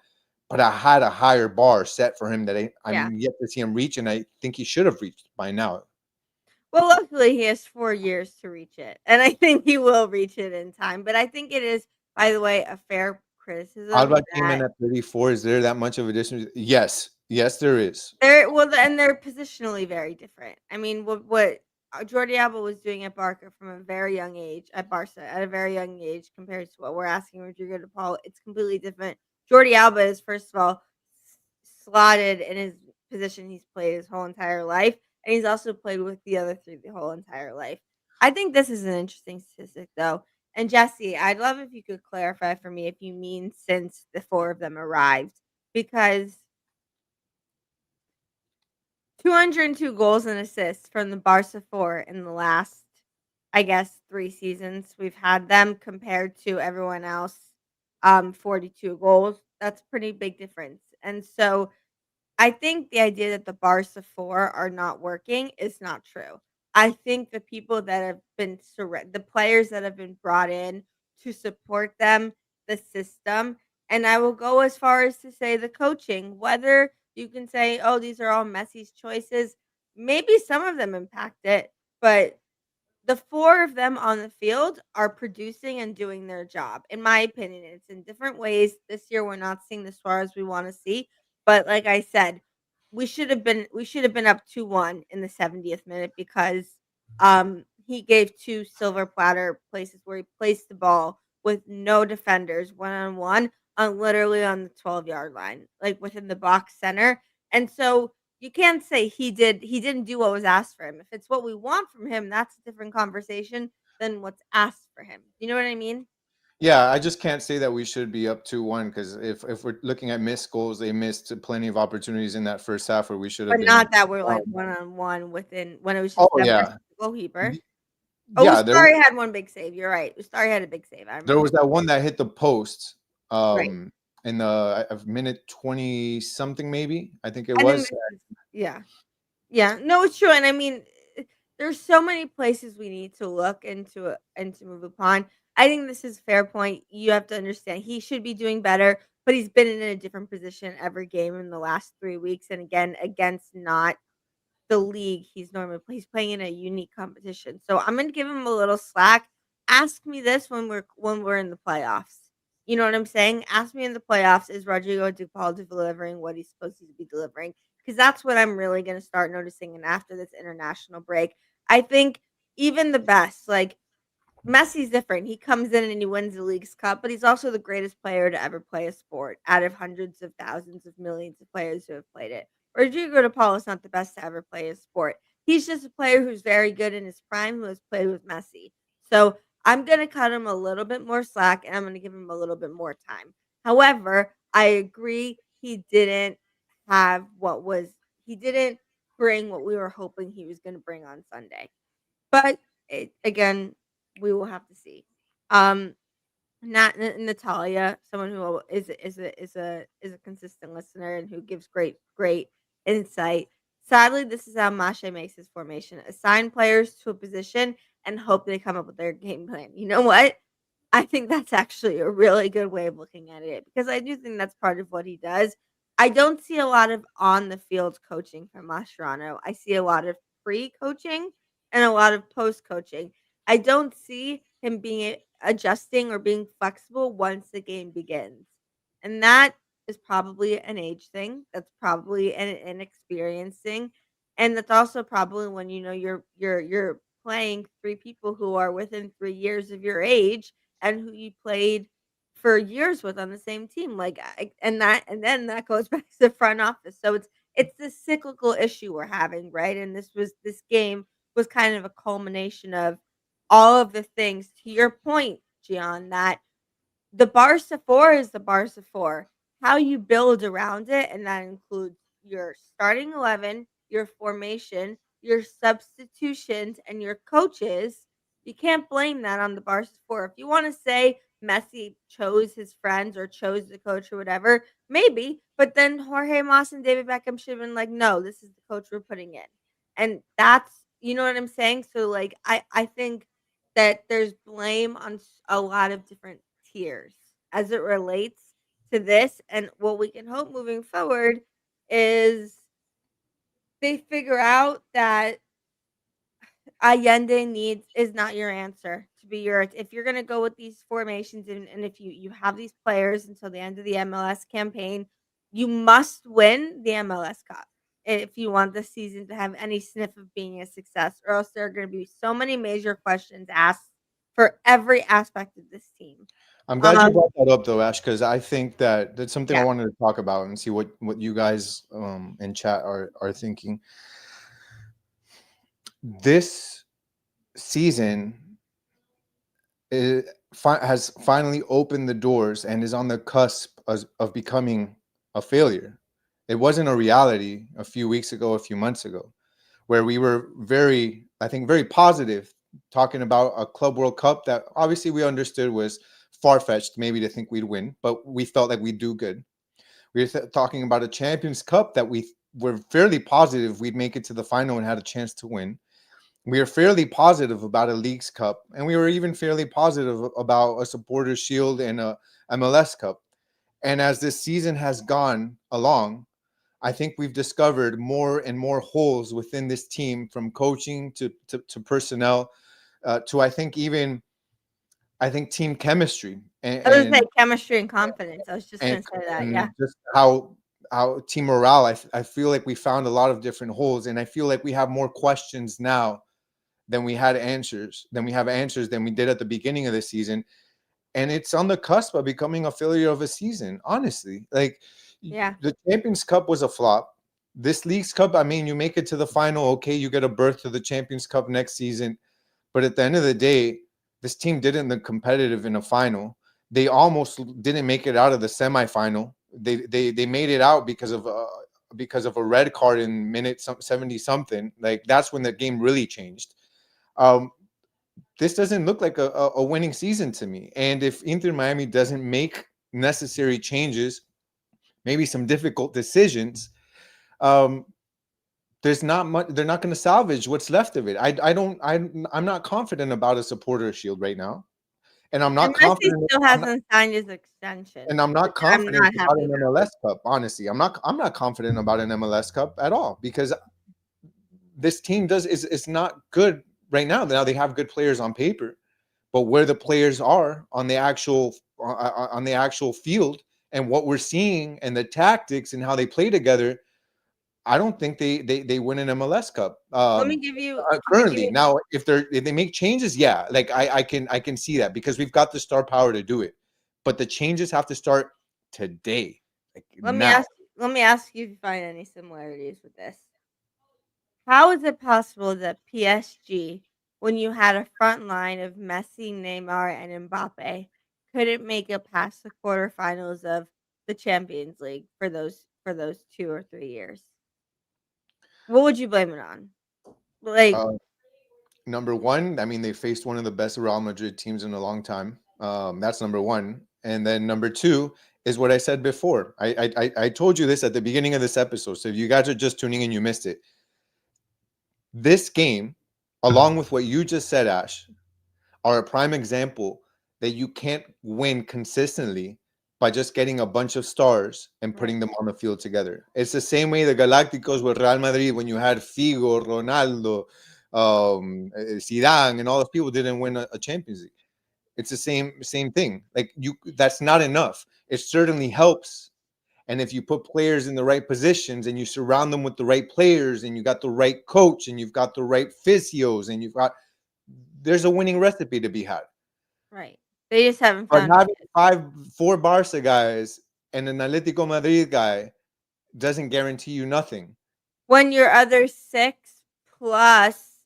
but I had a higher bar set for him that Yeah. I'm yet to see him reach, and I think he should have reached by now. Well, luckily, he has 4 years to reach it, and I think he will reach it in time, but I think it is, by the way, a fair criticism Alba came in that at 34. Is there that much of a distance? Yes. Yes, there is. and they're positionally very different. I mean, what Jordi Alba was doing at Barca from a very young age at Barca at a very young age compared to what we're asking Rodrigo de Paul, it's completely different. Jordi Alba is first of all slotted in his position he's played his whole entire life, and he's also played with the other three the whole entire life. I think this is an interesting statistic though. And Jesse, I'd love if you could clarify for me if you mean since the four of them arrived, because 202 goals and assists from the Barca 4 in the last, I guess, 3 seasons we've had them compared to everyone else, 42 goals. That's a pretty big difference. And so I think the idea that the Barca 4 are not working is not true. I think the people that have been the players that have been brought in to support them, the system, and I will go as far as to say the coaching, whether you can say, "Oh, these are all Messi's choices." Maybe some of them impact it, but the 4 of them on the field are producing and doing their job, in my opinion. It's in different ways. This year, we're not seeing the stars we wanna see, but like I said, we should have been up 2-1 in the 70th minute because, he gave 2 silver platter places where he placed the ball with no defenders, one-on-one, on literally on the 12-yard line, like, within the box center, and so you can't say he didn't do what was asked for him. If it's what we want from him, that's a different conversation than what's asked for him. You know what I mean? Yeah, I just can't say that we should be up 2-1 because if we're looking at missed goals, they missed plenty of opportunities in that first half where we should have But been not that we're, like, down. one-on-one within when it was Oh just them versus yeah. the goalkeeper. Y- Oh, Yeah, Ustari had one big save, you're right. Ustari had a big save, I there remember. was that one that hit the post Right. in the minute 20 something maybe. I think it I think was. this is yeah. Yeah, no, it's true, and I mean, there's so many places we need to look into and to move upon. I think this is a fair point. You have to understand he should be doing better, but he's been in a different position every game in the last 3 weeks, and again, against not the league he's playing in a unique competition. So I'm gonna give him a little slack. Ask me this when we're in the playoffs. You know what I'm saying? Ask me in the playoffs, is Rodrigo de Paul delivering what he's supposed to be delivering? Because that's what I'm really gonna start noticing. And after this international break, I think even the best, like Messi's different. He comes in and he wins the League's Cup, but he's also the greatest player to ever play a sport out of hundreds of thousands of millions of players who have played it. Rodrigo de Paul is not the best to ever play a sport. He's just a player who's very good in his prime who has played with Messi. So I'm going to cut him a little bit more slack and I'm going to give him a little bit more time. However, I agree have what was, he didn't bring what we were hoping he was going to bring on Sunday. But again, we will have to see. Um, Natalia, someone who is a consistent listener and who gives great insight. Sadly, this is how Masha makes his formation: assign players to a position and hope they come up with their game plan. You know what? I think that's actually a really good way of looking at it because I do think that's part of what he does. I don't see a lot of on the field coaching from Mascherano. I see a lot of pre-coaching and a lot of post-coaching. I don't see him being adjusting or being flexible once the game begins. And that is probably an age thing. That's probably an inexperience thing. And that's also probably when you know you're playing three people who are within 3 years of your age and who you played for years with on the same team. Like and then that goes back to the front office. So it's this cyclical issue we're having, right? And this game was kind of a culmination of all of the things to your point, Gian, that the Barca 4 is the Barca 4. How you build around it, and that includes your starting 11, your formation, your substitutions, and your coaches. You can't blame that on the Barca 4. If you want to say Messi chose his friends or chose the coach or whatever, maybe. But then Jorge Mas and David Beckham should have been like, no, this is the coach we're putting in. And that's, you know what I'm saying? So, like, I think that there's blame on a lot of different tiers as it relates to this. And what we can hope moving forward is they figure out that Allende needs is not your answer to be your if you're gonna go with these formations and if you have these players until the end of the MLS campaign, you must win the MLS Cup if you want the season to have any sniff of being a success, or else there are gonna be so many major questions asked for every aspect of this team. I'm glad you Um, brought that up though, Ash, because I think that that's something I yeah, wanted to talk about and see what you guys in chat are thinking. This season it has finally opened the doors and is on the cusp of becoming a failure. It wasn't a reality a few weeks ago, a few months ago, where we were very, I think, very positive, talking about a Club World Cup that obviously we understood was far fetched, maybe to think we'd win, but we felt like we'd do good. We were talking about a Champions Cup that we were fairly positive we'd make it to the final and had a chance to win. We were fairly positive about a Leagues Cup, and we were even fairly positive about a Supporters Shield and a MLS Cup. And as this season has gone along, I think we've discovered more and more holes within this team, from coaching to personnel, to I think team chemistry I was gonna say chemistry and confidence. I was just and, gonna say that. and Yeah, just how team morale. I feel like we found a lot of different holes, and I feel like we have more questions now than we had answers. Than we have answers than we did at the beginning of the season, and it's on the cusp of becoming a failure of a season. Honestly, like yeah. the Champions Cup was a flop. This League's Cup, I mean, you make it to the final, okay, you get a berth to the Champions Cup next season, but at the end of the day, this team didn't look competitive in a final. They almost didn't make it out of the semifinal. They made it out because of a red card in minute 70 something. Like that's when the game really changed. Um, this doesn't look like a winning season to me. And if Inter Miami doesn't make necessary changes, maybe some difficult decisions, um, there's not much. They're not going to salvage what's left of it. I'm not confident about a supporter shield right now, and I'm And not Messi confident. still hasn't signed his extension, And I'm which not I'm confident not about happy an about. MLS Cup. Honestly, I'm not confident about an MLS Cup at all, because this team is not good right now. Now they have good players on paper, but where the players are on the actual field and what we're seeing and the tactics and how they play together, I don't think they win an MLS Cup Let me give currently. you Now, if they make changes, yeah, like I can see that, because we've got the star power to do it, but the changes have to start today, like let me now. ask let me ask you if you find any similarities with this. How is it possible that PSG, when you had a front line of Messi, Neymar, and Mbappe, couldn't make it past the quarterfinals of the Champions League for those 2 or 3 years? What would you blame it on? Like, Uh, Number one, I mean, they faced one of the best Real Madrid teams in a long time. That's number one, and then number two is what I said before. I told you this at the beginning of this episode. So if you guys are just tuning in, you missed it. This game, along with what you just said, Ash, are a prime example that you can't win consistently by just getting a bunch of stars and right, putting them on the field together. It's the same way the Galacticos with Real Madrid, when you had Figo, Ronaldo, Zidane, and all those people didn't win a Champions League. It's the same thing. Like that's not enough. It certainly helps. And if you put players in the right positions and you surround them with the right players and you got the right coach and you've got the right physios and there's a winning recipe to be had. right. They just haven't But found having four Barca guys and an Atletico Madrid guy doesn't guarantee you nothing. when your other 6 plus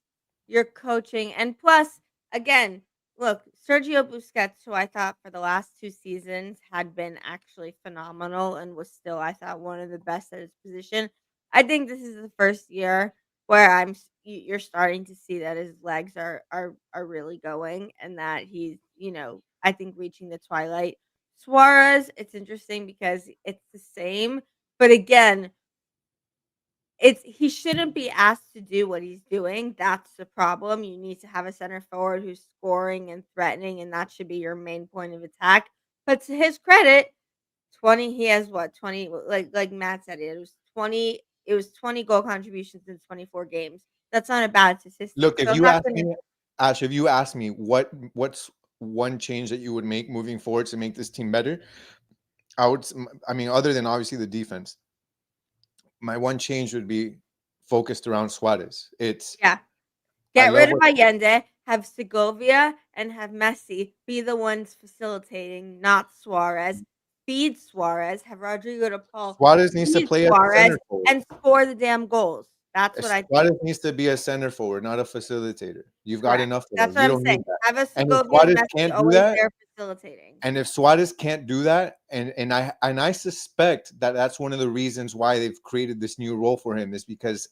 your coaching and plus again, look, Sergio Busquets, who I thought for the last 2 seasons had been actually phenomenal and was still, I thought, one of the best at his position. I think this is the first year where you're starting to see that his legs are really going and that he's, I think reaching the twilight. Suarez, it's interesting because it's the same, but again, he shouldn't be asked to do what he's doing. That's the problem. You need to have a center forward who's scoring and threatening, and that should be your main point of attack. But to his credit, 20 he has what, 20, like Matt said, it was 20 goal contributions in 24 games. That's not a bad statistic. Look, if So you how ask can me, it Ash, if you ask me what's one change that you would make moving forward to make this team better, I mean, other than obviously the defense, my one change would be focused around Suarez. Yeah. I Get love rid of what Allende, have Segovia and have Messi be the ones facilitating, not Suarez. Feed Suarez, have Rodrigo de Paul Suarez needs to feed play as a Suarez center forward. and score the damn goals. That's what I think. Suarez needs to be a center forward, not a facilitator. You've got Correct. enough of That's those. what You I'm don't need saying. that. Have a And if Segovia and Suarez Messi can't do always that, there facilitating. and if Suarez can't do that, and I suspect that that's one of the reasons why they've created this new role for him, is because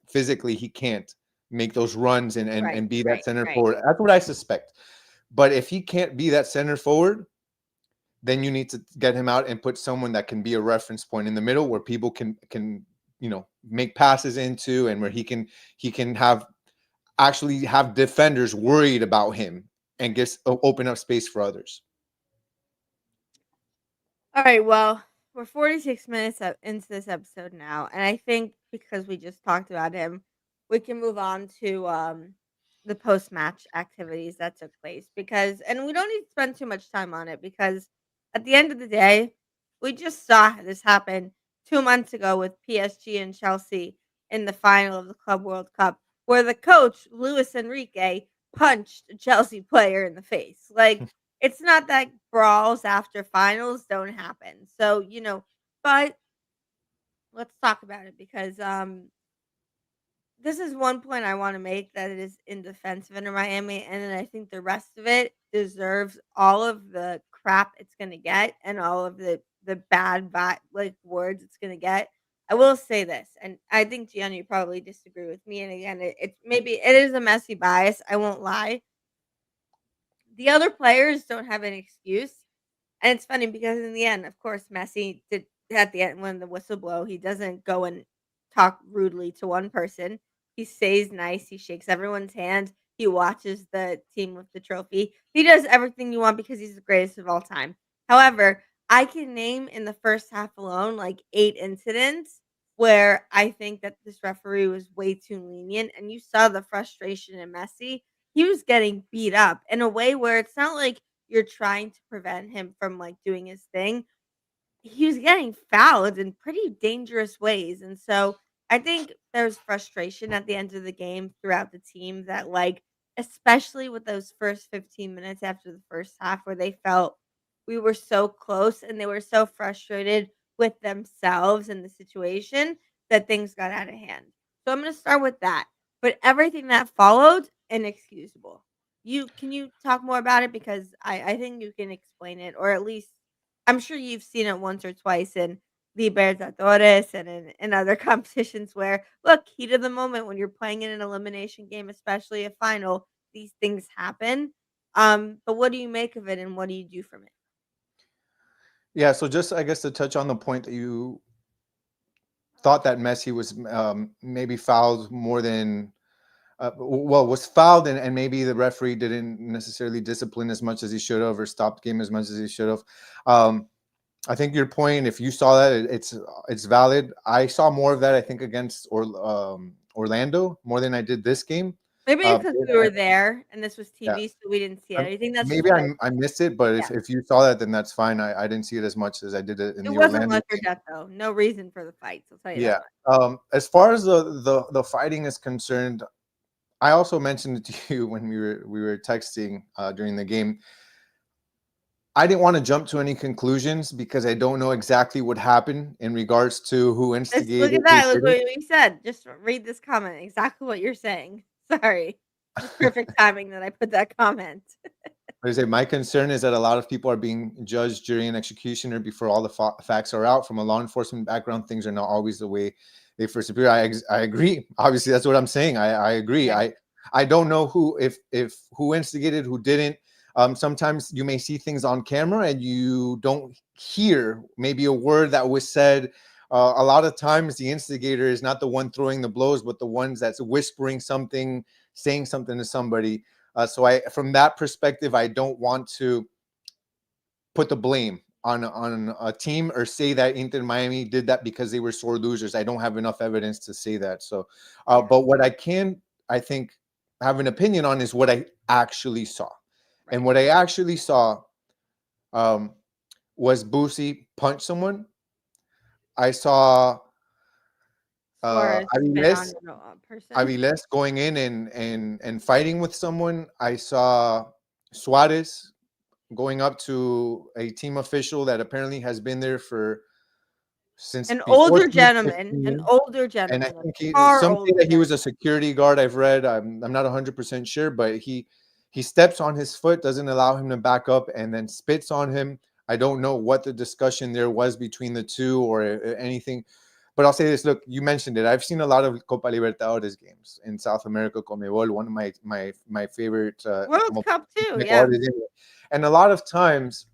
physically he can't make those runs and Right, and be that right, center right. forward. That's what I suspect. But if he can't be that center forward, then you need to get him out and put someone that can be a reference point in the middle where people can make passes into, and where he can have actually have defenders worried about him and open up space for others. All right, well, we're 46 minutes into this episode now, and I think because we just talked about him, we can move on to the post-match activities that took place because and we don't need to spend too much time on it because at the end of the day, we just saw this happen 2 months ago with PSG and Chelsea in the final of the Club World Cup where the coach, Luis Enrique, punched a Chelsea player in the face. Like it's not that brawls after finals don't happen. So, but let's talk about it because this is one point I wanna make that it is in defense of Inter Miami, and then I think the rest of it deserves all of the crap it's gonna get and all of the bad words it's gonna get. I will say this, and I think, Gianna, you probably disagree with me, and again, it's maybe it is a messy bias, I won't lie. The other players don't have an excuse. And it's funny because in the end, of course, Messi did at the end when the whistle blow, he doesn't go and talk rudely to one person. He stays nice. He shakes everyone's hand. He watches the team lift the trophy. He does everything you want because he's the greatest of all time. However, I can name in the first half alone like 8 incidents where I think that this referee was way too lenient. And you saw the frustration in Messi. He was getting beat up in a way where it's not like you're trying to prevent him from, like, doing his thing. He was getting fouled in pretty dangerous ways, and so I think there's frustration at the end of the game throughout the team that, like, especially with those first 15 minutes after the first half where they felt we were so close and they were so frustrated with themselves and the situation that things got out of hand. So I'm gonna start with that, but everything that followed, inexcusable. Can you talk more about it? Because I think you can explain it, or at least I'm sure you've seen it once or twice in Libertadores and in other competitions where, look, heat of the moment when you're playing in an elimination game, especially a final, these things happen. But what do you make of it and what do you do from it? Yeah, so just I guess to touch on the point that you thought that Messi was maybe fouled more than was fouled, and maybe the referee didn't necessarily discipline as much as he should have, or stop the game as much as he should have. I think your point, if you saw that, it's valid. I saw more of that, I think, against Orlando more than I did this game. Maybe Uh, because we were there and this was yeah, TV, so we didn't see it. I think that's just maybe what I I missed it, but yeah. if you saw that, then that's fine. I didn't see it as much as I did it in It the wasn't Orlando life or game. death though. No reason for the fights, I'll tell you that Yeah. much. As far as the fighting is concerned, I also mentioned it to you when we were texting during the game. I didn't want to jump to any conclusions because I don't know exactly what happened in regards to who Look instigated, at who that, look didn't. what you said. Just read this comment, exactly what you're saying. Sorry. Just perfect timing that I put that comment. I say my concern is that a lot of people are being judged, jury, and executioner before all the facts are out. From a law enforcement background, things are not always the way they first appear. I agree. Obviously, that's what I'm saying. I agree. Okay. I don't know who if who instigated, who didn't. Sometimes you may see things on camera and you don't hear maybe a word that was said. A lot of times, the instigator is not the one throwing the blows, but the ones that's whispering something, saying something to somebody. So from that perspective, I don't want to put the blame on a team or say that Inter Miami did that because they were sore losers. I don't have enough evidence to say that. So, Yeah. but what I can, I think, have an opinion on is what I actually saw. And Right. what I actually saw um, was Boosie punch someone. I saw Suarez spit on Aviles a person. Aviles going in and fighting with someone. I saw Suarez going up to a team official that apparently has been there for since An before older gentleman, 2015. And I a think far some say older that he was a gentleman. security guard. I've read. I'm not 100% sure, but he steps on his foot, doesn't allow him to back up, and then spits on him. I don't know what the discussion there was between the two or anything, but I'll say this: look, you mentioned it. I've seen a lot of Copa Libertadores games in South America, Comebol, one of my favorite World Cup too, yeah. Libertadores, and a lot of times,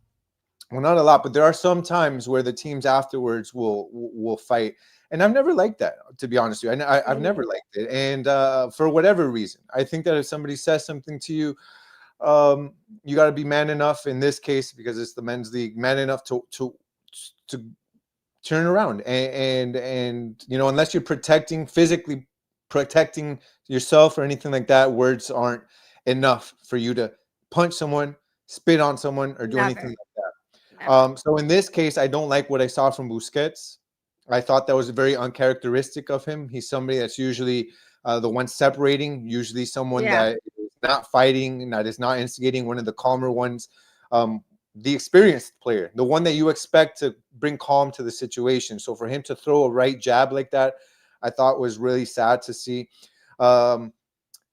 well, not a lot, but there are some times where the teams afterwards will fight, and I've never liked that, to be honest with you. Me I've never neither. liked it, and for whatever reason, I think that if somebody says something to you, you got to be man enough in this case because it's the men's league, man enough to turn around and unless you're protecting physically protecting yourself or anything like that, words aren't enough for you to punch someone, spit on someone, or do anything Never, like that. never. So in this case, I don't like what I saw from Busquets. I thought that was very uncharacteristic of him. He's somebody that's usually the one separating, usually someone Yeah, that is not fighting, that is not instigating, one of the calmer ones. The experienced player, the one that you expect to bring calm to the situation. So for him to throw a right jab like that, I thought was really sad to see. Um,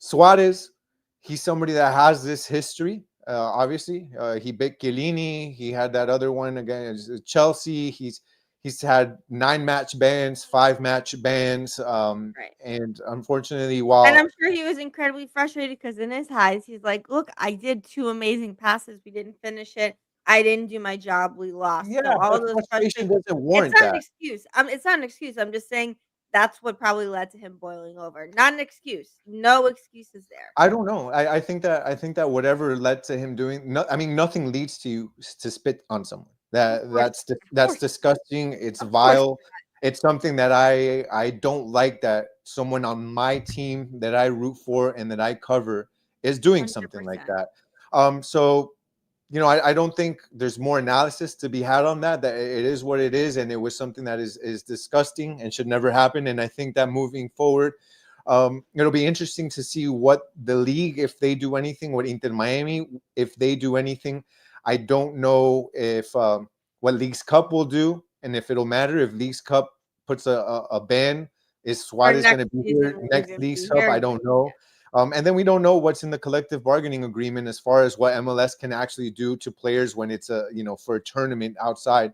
Suarez, he's somebody that has this history. Obviously, he beat Chiellini. He had that other one against Chelsea. He's had 9-match bans, 5-match bans, right. and unfortunately, And while I'm sure he was incredibly frustrated because in his highs, he's like, "Look, I did 2 amazing passes, we didn't finish it. I didn't do my job, we lost." So yeah, all but those frustration frustrations, doesn't it's warrant not an that. excuse. It's not an excuse, I'm just saying that's what probably led to him boiling over. Not an excuse. No excuses there. I don't know. I think that whatever led to him doing, no, I mean, nothing leads to you to spit on someone. Of That course that's not, of that's course disgusting. It's of course vile. It's something that I don't like that someone on my team that I root for and that I cover is doing something like 100%. that. So I don't think there's more analysis to be had on that. That it is what it is, and it was something that is disgusting and should never happen. And I think that moving forward, it'll be interesting to see what the league, if they do anything, what Inter Miami, if they do anything. I don't know if what League's Cup will do, and if it'll matter if League's Cup puts a ban. Is For Suarez going next to be season, here will he next even League's be Cup? I here? don't know. And then we don't know what's in the collective bargaining agreement as far as what MLS can actually do to players when it's for a tournament outside.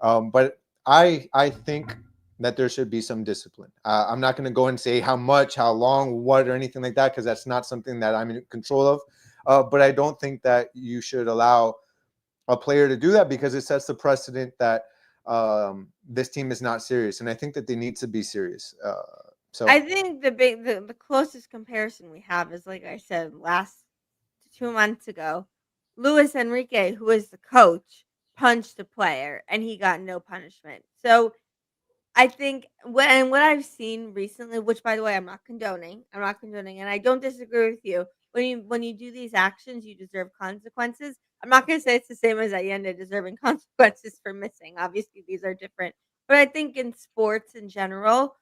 But I think that there should be some discipline. I'm not going to go and say how much, how long, what, or anything like that because that's not something that I'm in control of. But I don't think that you should allow a player to do that because it sets the precedent that this team is not serious, and I think that they need to be serious. I So think the closest comparison we have is, like I said, last 2 months ago, Luis Enrique, who was the coach, punched a player and he got no punishment. So I think what I've seen recently, which by the way I'm not condoning, and I don't disagree with you. When you do these actions, you deserve consequences. I'm not going to say it's the same as Allende deserving consequences for missing. Obviously, these are different, but I think in sports in general,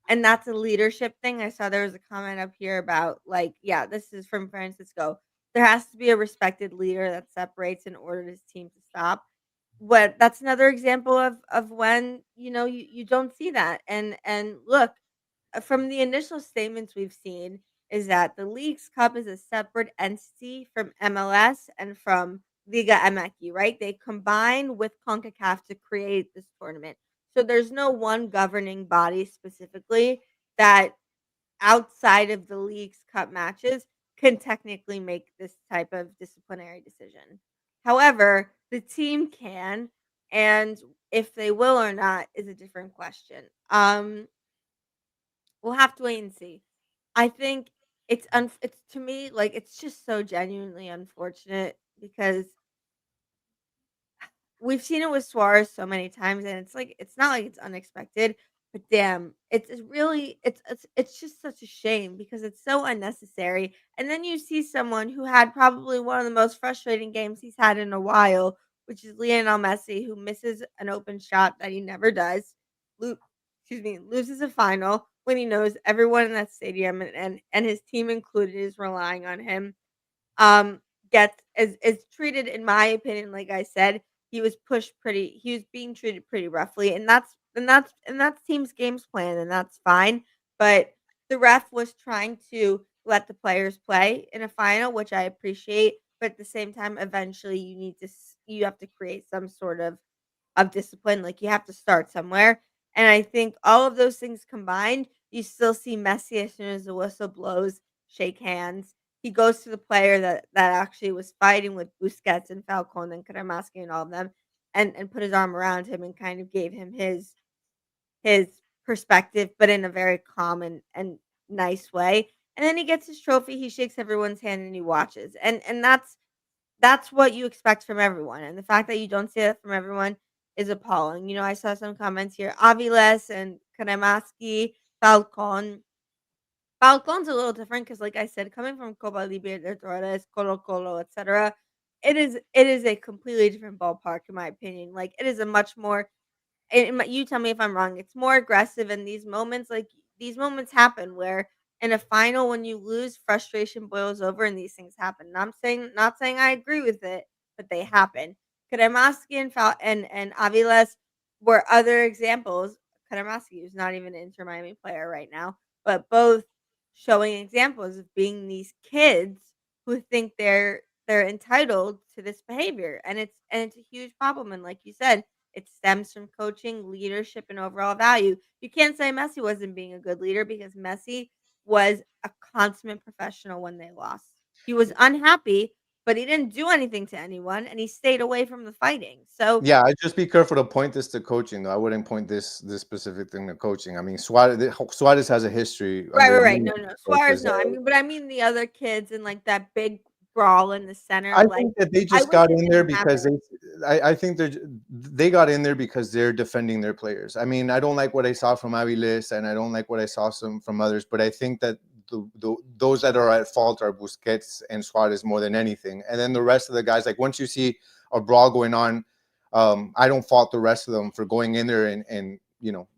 and that's a leadership thing. I saw there was a comment up here about like, yeah, this is from Francisco. There has to be a respected leader that separates in order this team to stop. What That's another example of when you don't see that. And look, from the initial statements we've seen is that the League's Cup is a separate entity from MLS and from Liga MX, right? They combine with CONCACAF to create this tournament. So there's no one governing body specifically that outside of the League's Cup matches can technically make this type of disciplinary decision. However, the team can, and if they will or not is a different question. We'll have to wait and see. I think it's to me like it's just so genuinely unfortunate because we've seen it with Suarez so many times, and it's like it's not like it's unexpected, But damn, it's really it's just such a shame because it's so unnecessary. And then you see someone who had probably one of the most frustrating games he's had in a while, which is Lionel Messi, who misses an open shot that he never does. Lo- loses a final when he knows everyone in that stadium and his team included is relying on him. um, gets is treated, in my opinion, like I said, he was being treated pretty roughly, and that's team's games plan, and that's fine. But the ref was trying to let the players play in a final, which I appreciate. But at the same time, eventually you have to create some sort of discipline. Like, you have to start somewhere. And I think all of those things combined, you still see Messi as soon as the whistle blows, shake hands. He goes to the player that actually was fighting with Busquets and Falcon and Cremaschi and all of them, and put his arm around him and kind of gave him his perspective, but in a very calm and nice way. And then he gets his trophy, he shakes everyone's hand, and he watches. And that's what you expect from everyone, and the fact that you don't see that from everyone is appalling. I saw some comments here, Aviles and Kremaski, Falcon. Falcon's a little different because, like I said, coming from Copa Libertadores, Colo Colo, etc., it is a completely different ballpark, in my opinion. Like, it is a much more, you tell me if I'm wrong. It's more aggressive in these moments. Like, these moments happen where in a final, when you lose, frustration boils over, and these things happen. And I'm saying, not saying I agree with it, but they happen. Kremaski and Aviles were other examples. Kremaski, who's not even an Inter Miami player right now, but both showing examples of being these kids who think they're entitled to this behavior, and it's a huge problem. And like you said, it stems from coaching, leadership, and overall value. You can't say Messi wasn't being a good leader because Messi was a consummate professional when they lost. He was unhappy, but he didn't do anything to anyone, and he stayed away from the fighting. So Yeah, I'd just be careful to point this to coaching, though. I wouldn't point this specific thing to coaching. I mean, Suarez has a history right, under right, right. many No, no, Suarez, coaches. no. I mean the other kids and like that big brawl in the center. I Like, think that they I just wish got it in there didn't happen. because I think they got in there because they're defending their players. I mean, I don't like what I saw from Aviles, and I don't like what I saw from others, but I think that those that are at fault are Busquets and Suarez more than anything. And then the rest of the guys, like once you see a brawl going on, I don't fault the rest of them for going in there and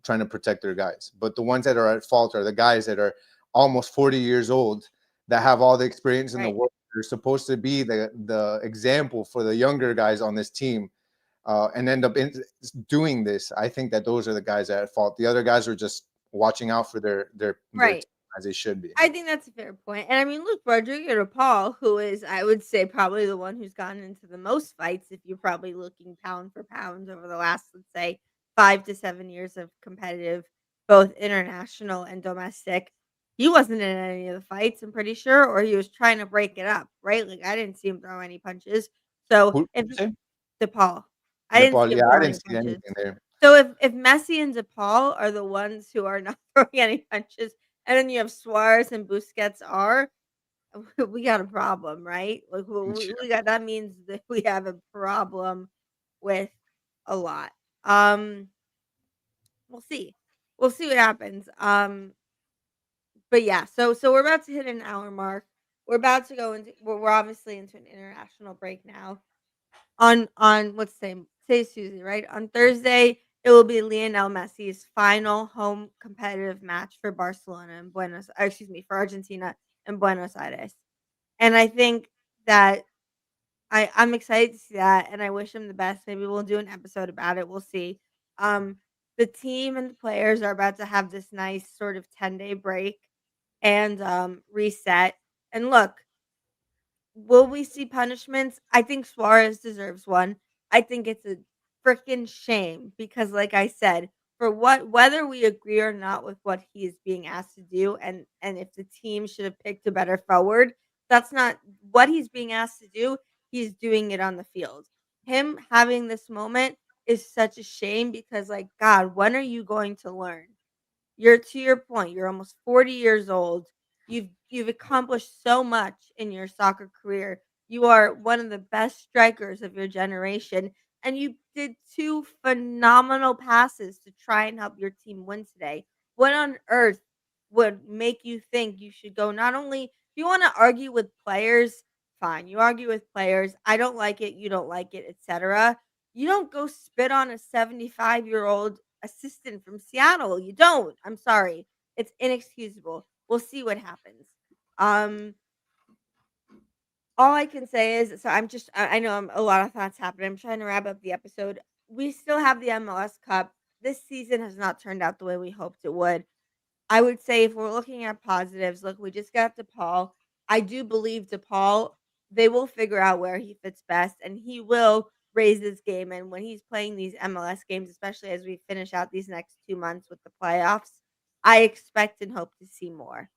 trying to protect their guys. But the ones that are at fault are the guys that are almost 40 years old, that have all the experience in the Right. world. They're supposed to be the example for the younger guys on this team, and end up doing this. I think that those are the guys that are at fault. The other guys are just watching out for their Right. team as they should be. I think that's a fair point. And I mean, look, Rodrigo De Paul, who is, I would say, probably the one who's gotten into the most fights, if you're probably looking pound for pound over the last, let's say, 5 to 7 years of competitive, both international and domestic. He wasn't in any of the fights, I'm pretty sure, or he was trying to break it up, right? Like, I didn't see him throw any punches. So Who if you say? DePaul, I didn't DePaul. see him Yeah, I throw didn't any see punches. anything there. So if Messi and DePaul are the ones who are not throwing any punches, and then you have Suarez and Busquets are, we got a problem, right? Like, we got, that means that we have a problem with a lot. Um, we'll see. We'll see what happens. But yeah, so we're about to hit an hour mark. We're about to go into, we're obviously into an international break now. On what's today's Tuesday, right? On Thursday, it will be Lionel Messi's final home competitive match for Barcelona and for Argentina and Buenos Aires. And I think that I'm excited to see that, and I wish him the best. Maybe we'll do an episode about it. We'll see. Um, the team and the players are about to have this nice sort of 10-day break and reset. And look, will we see punishments? I think Suarez deserves one. I think it's a freaking shame because, like I said, for whether we agree or not with what he is being asked to do, and if the team should have picked a better forward, that's not what he's being asked to do. He's doing it on the field. Him having this moment is such a shame because, like, God, when are you going to learn? You're, to your point, you're almost 40 years old. You've accomplished so much in your soccer career. You are one of the best strikers of your generation, and you did 2 phenomenal passes to try and help your team win today. What on earth would make you think you should go not only if you wanna argue with players, fine, you argue with players, I don't like it, you don't like it, etcetera. You don't go spit on a 75-year-old assistant from Seattle, you don't, I'm sorry. It's inexcusable. We'll see what happens. Um, all I can say is so I'm just I know a lot of thoughts happening. I'm trying to wrap up the episode. We still have the MLS Cup. This season has not turned out the way we hoped it would. I would say if we're looking at positives, look, we just got DePaul. I do believe DePaul, they will figure out where he fits best and he will raise his game. And when he's playing these MLS games, especially as we finish out these next 2 months with the playoffs, I expect and hope to see more.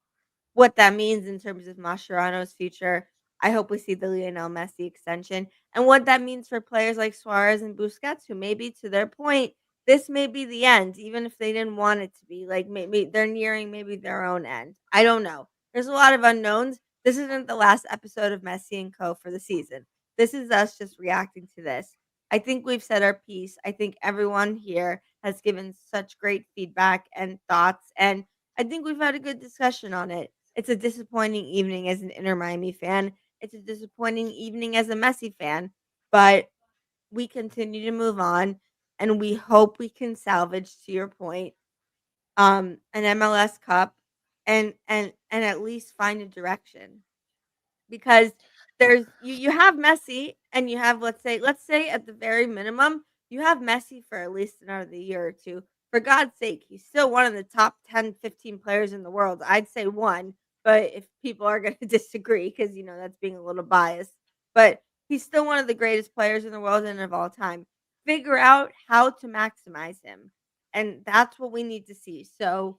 What that means in terms of Mascherano's future. I hope we see the Lionel Messi extension, and what that means for players like Suarez and Busquets, who maybe to their point, this may be the end, even if they didn't want it to be. Like maybe they're nearing maybe their own end. I don't know. There's a lot of unknowns. This isn't the last episode of Messi and Co. for the season. This is us just reacting to this. I think we've said our piece. I think everyone here has given such great feedback and thoughts, and I think we've had a good discussion on it. It's a disappointing evening as an Inter Miami fan. It's a disappointing evening as a Messi fan, but we continue to move on and we hope we can salvage, to your point, an MLS Cup and at least find a direction. Because there's you have Messi and you have let's say at the very minimum, you have Messi for at least another year or 2. For God's sake, he's still one of the top 10, 15 players in the world. I'd say 1, but if people are gonna disagree, because that's being a little biased, but he's still one of the greatest players in the world and of all time. Figure out how to maximize him, and that's what we need to see. So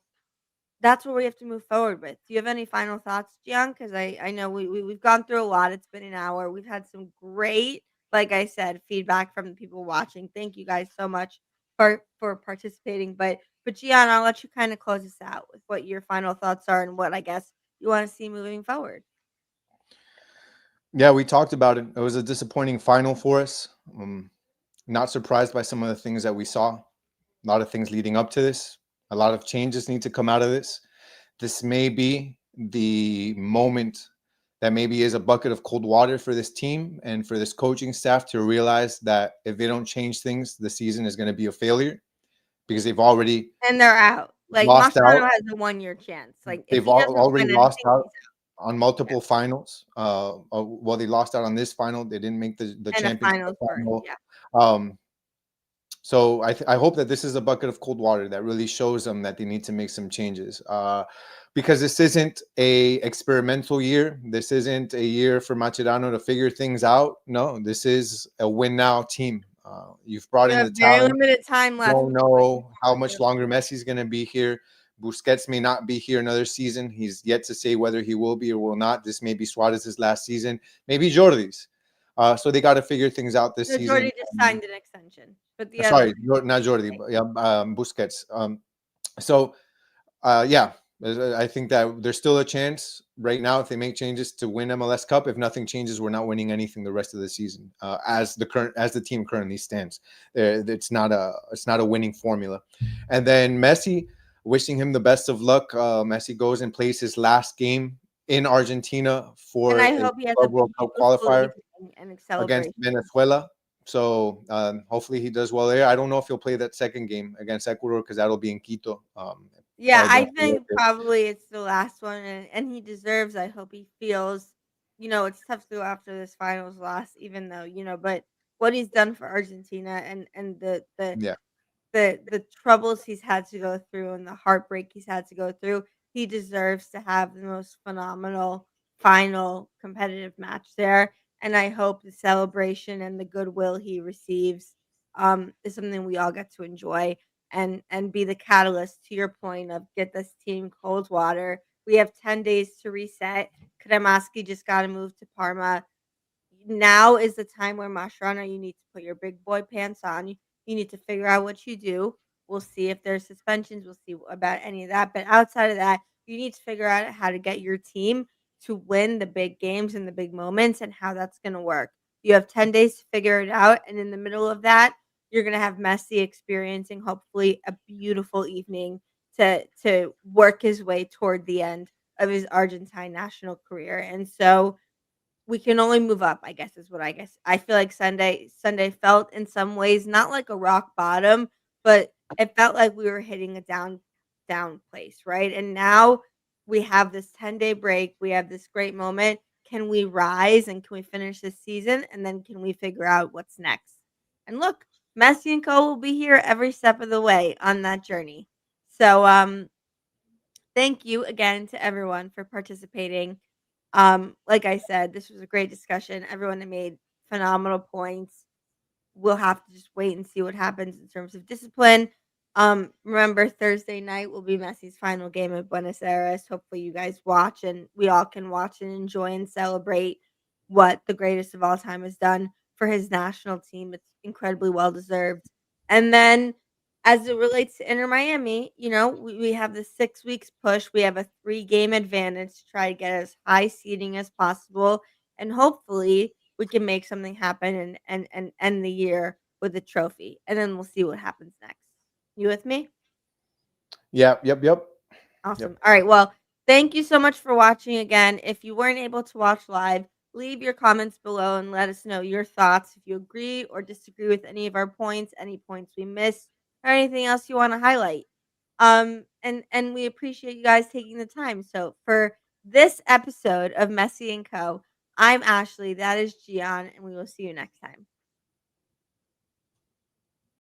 that's what we have to move forward with. Do you have any final thoughts, Gian? Because I know we've gone through a lot. It's been an hour. We've had some great, like I said, feedback from the people watching. Thank you guys so much for participating. But Gian, I'll let you kind of close us out with what your final thoughts are and what I guess you want to see moving forward. Yeah, we talked about it. It was a disappointing final for us. Not surprised by some of the things that we saw. A lot of things leading up to this. A lot of changes need to come out of this. This may be the moment that maybe is a bucket of cold water for this team and for this coaching staff to realize that if they don't change things, the season is going to be a failure because they've already And they're out. Like lost Mascherano out. has a 1 year chance. Like if They've he doesn't already win lost anything, out he's on out. multiple finals. Well, they lost out on this final. They didn't make the Yeah. And a championship finals berth. final. Yeah. Um, so I hope that this is a bucket of cold water that really shows them that they need to make some changes. Because this isn't a experimental year. This isn't a year for Macherano to figure things out. No, this is a win now team. You've brought You in have the very talent. limited time left. Don't know how much longer Messi's going to be here. Busquets may not be here another season. He's yet to say whether he will be or will not. This may be Suarez's last season, maybe Jordi's. So they got to figure things out this No, season. Jordy just signed an extension, but the other Sorry, not Jordi, but yeah, Busquets. So yeah, I think that there's still a chance right now if they make changes to win MLS Cup. If nothing changes, we're not winning anything the rest of the season. As the team currently stands, it's not a winning formula. And then Messi, wishing him the best of luck. Messi goes and plays his last game in Argentina for and I a hope he has a Club World Cup beautiful qualifier evening and a against celebration. Venezuela. So hopefully he does well there. I don't know if he'll play that second game against Ecuador because that'll be in Quito. Yeah, Probably I don't think probably it's the last one, and he deserves. I hope he feels, it's tough to go after this finals loss, even though but what he's done for Argentina and yeah. the troubles he's had to go through and the heartbreak he's had to go through, he deserves to have the most phenomenal final competitive match there. And I hope the celebration and the goodwill he receives is something we all get to enjoy and be the catalyst to your point of get this team cold water. We have 10 days to reset. Kremaski just got to move to Parma. Now is the time where Mascherano, you need to put your big boy pants on. You need to figure out what you do. We'll see if there's suspensions. We'll see about any of that. But outside of that, you need to figure out how to get your team to win the big games and the big moments and how that's going to work. You have 10 days to figure it out, and in the middle of that, you're gonna have Messi experiencing hopefully a beautiful evening to work his way toward the end of his Argentine national career. And so we can only move up, I guess, is what I guess. I feel like Sunday felt in some ways not like a rock bottom, but it felt like we were hitting a down place, right? And now we have this 10-day break. We have this great moment. Can we rise and can we finish this season? And then can we figure out what's next? And look, Messi and Co will be here every step of the way on that journey. So thank you again to everyone for participating. Like I said, this was a great discussion. Everyone made phenomenal points. We'll have to just wait and see what happens in terms of discipline. Remember Thursday night will be Messi's final game at Buenos Aires. Hopefully you guys watch and we all can watch and enjoy and celebrate what the greatest of all time has done for his national team. It's incredibly well deserved. And then as it relates to Inter Miami, we have the 6 weeks push. We have a 3-game advantage to try to get as high seeding as possible. And hopefully we can make something happen and end the year with a trophy. And then we'll see what happens next. You with me? Yep. Awesome. All right. Well, thank you so much for watching again. If you weren't able to watch live, leave your comments below and let us know your thoughts. If you agree or disagree with any of our points, any points we missed, or anything else you want to highlight. And we appreciate you guys taking the time. So for this episode of Messi and Co, I'm Ashley. That is Gian, and we will see you next time.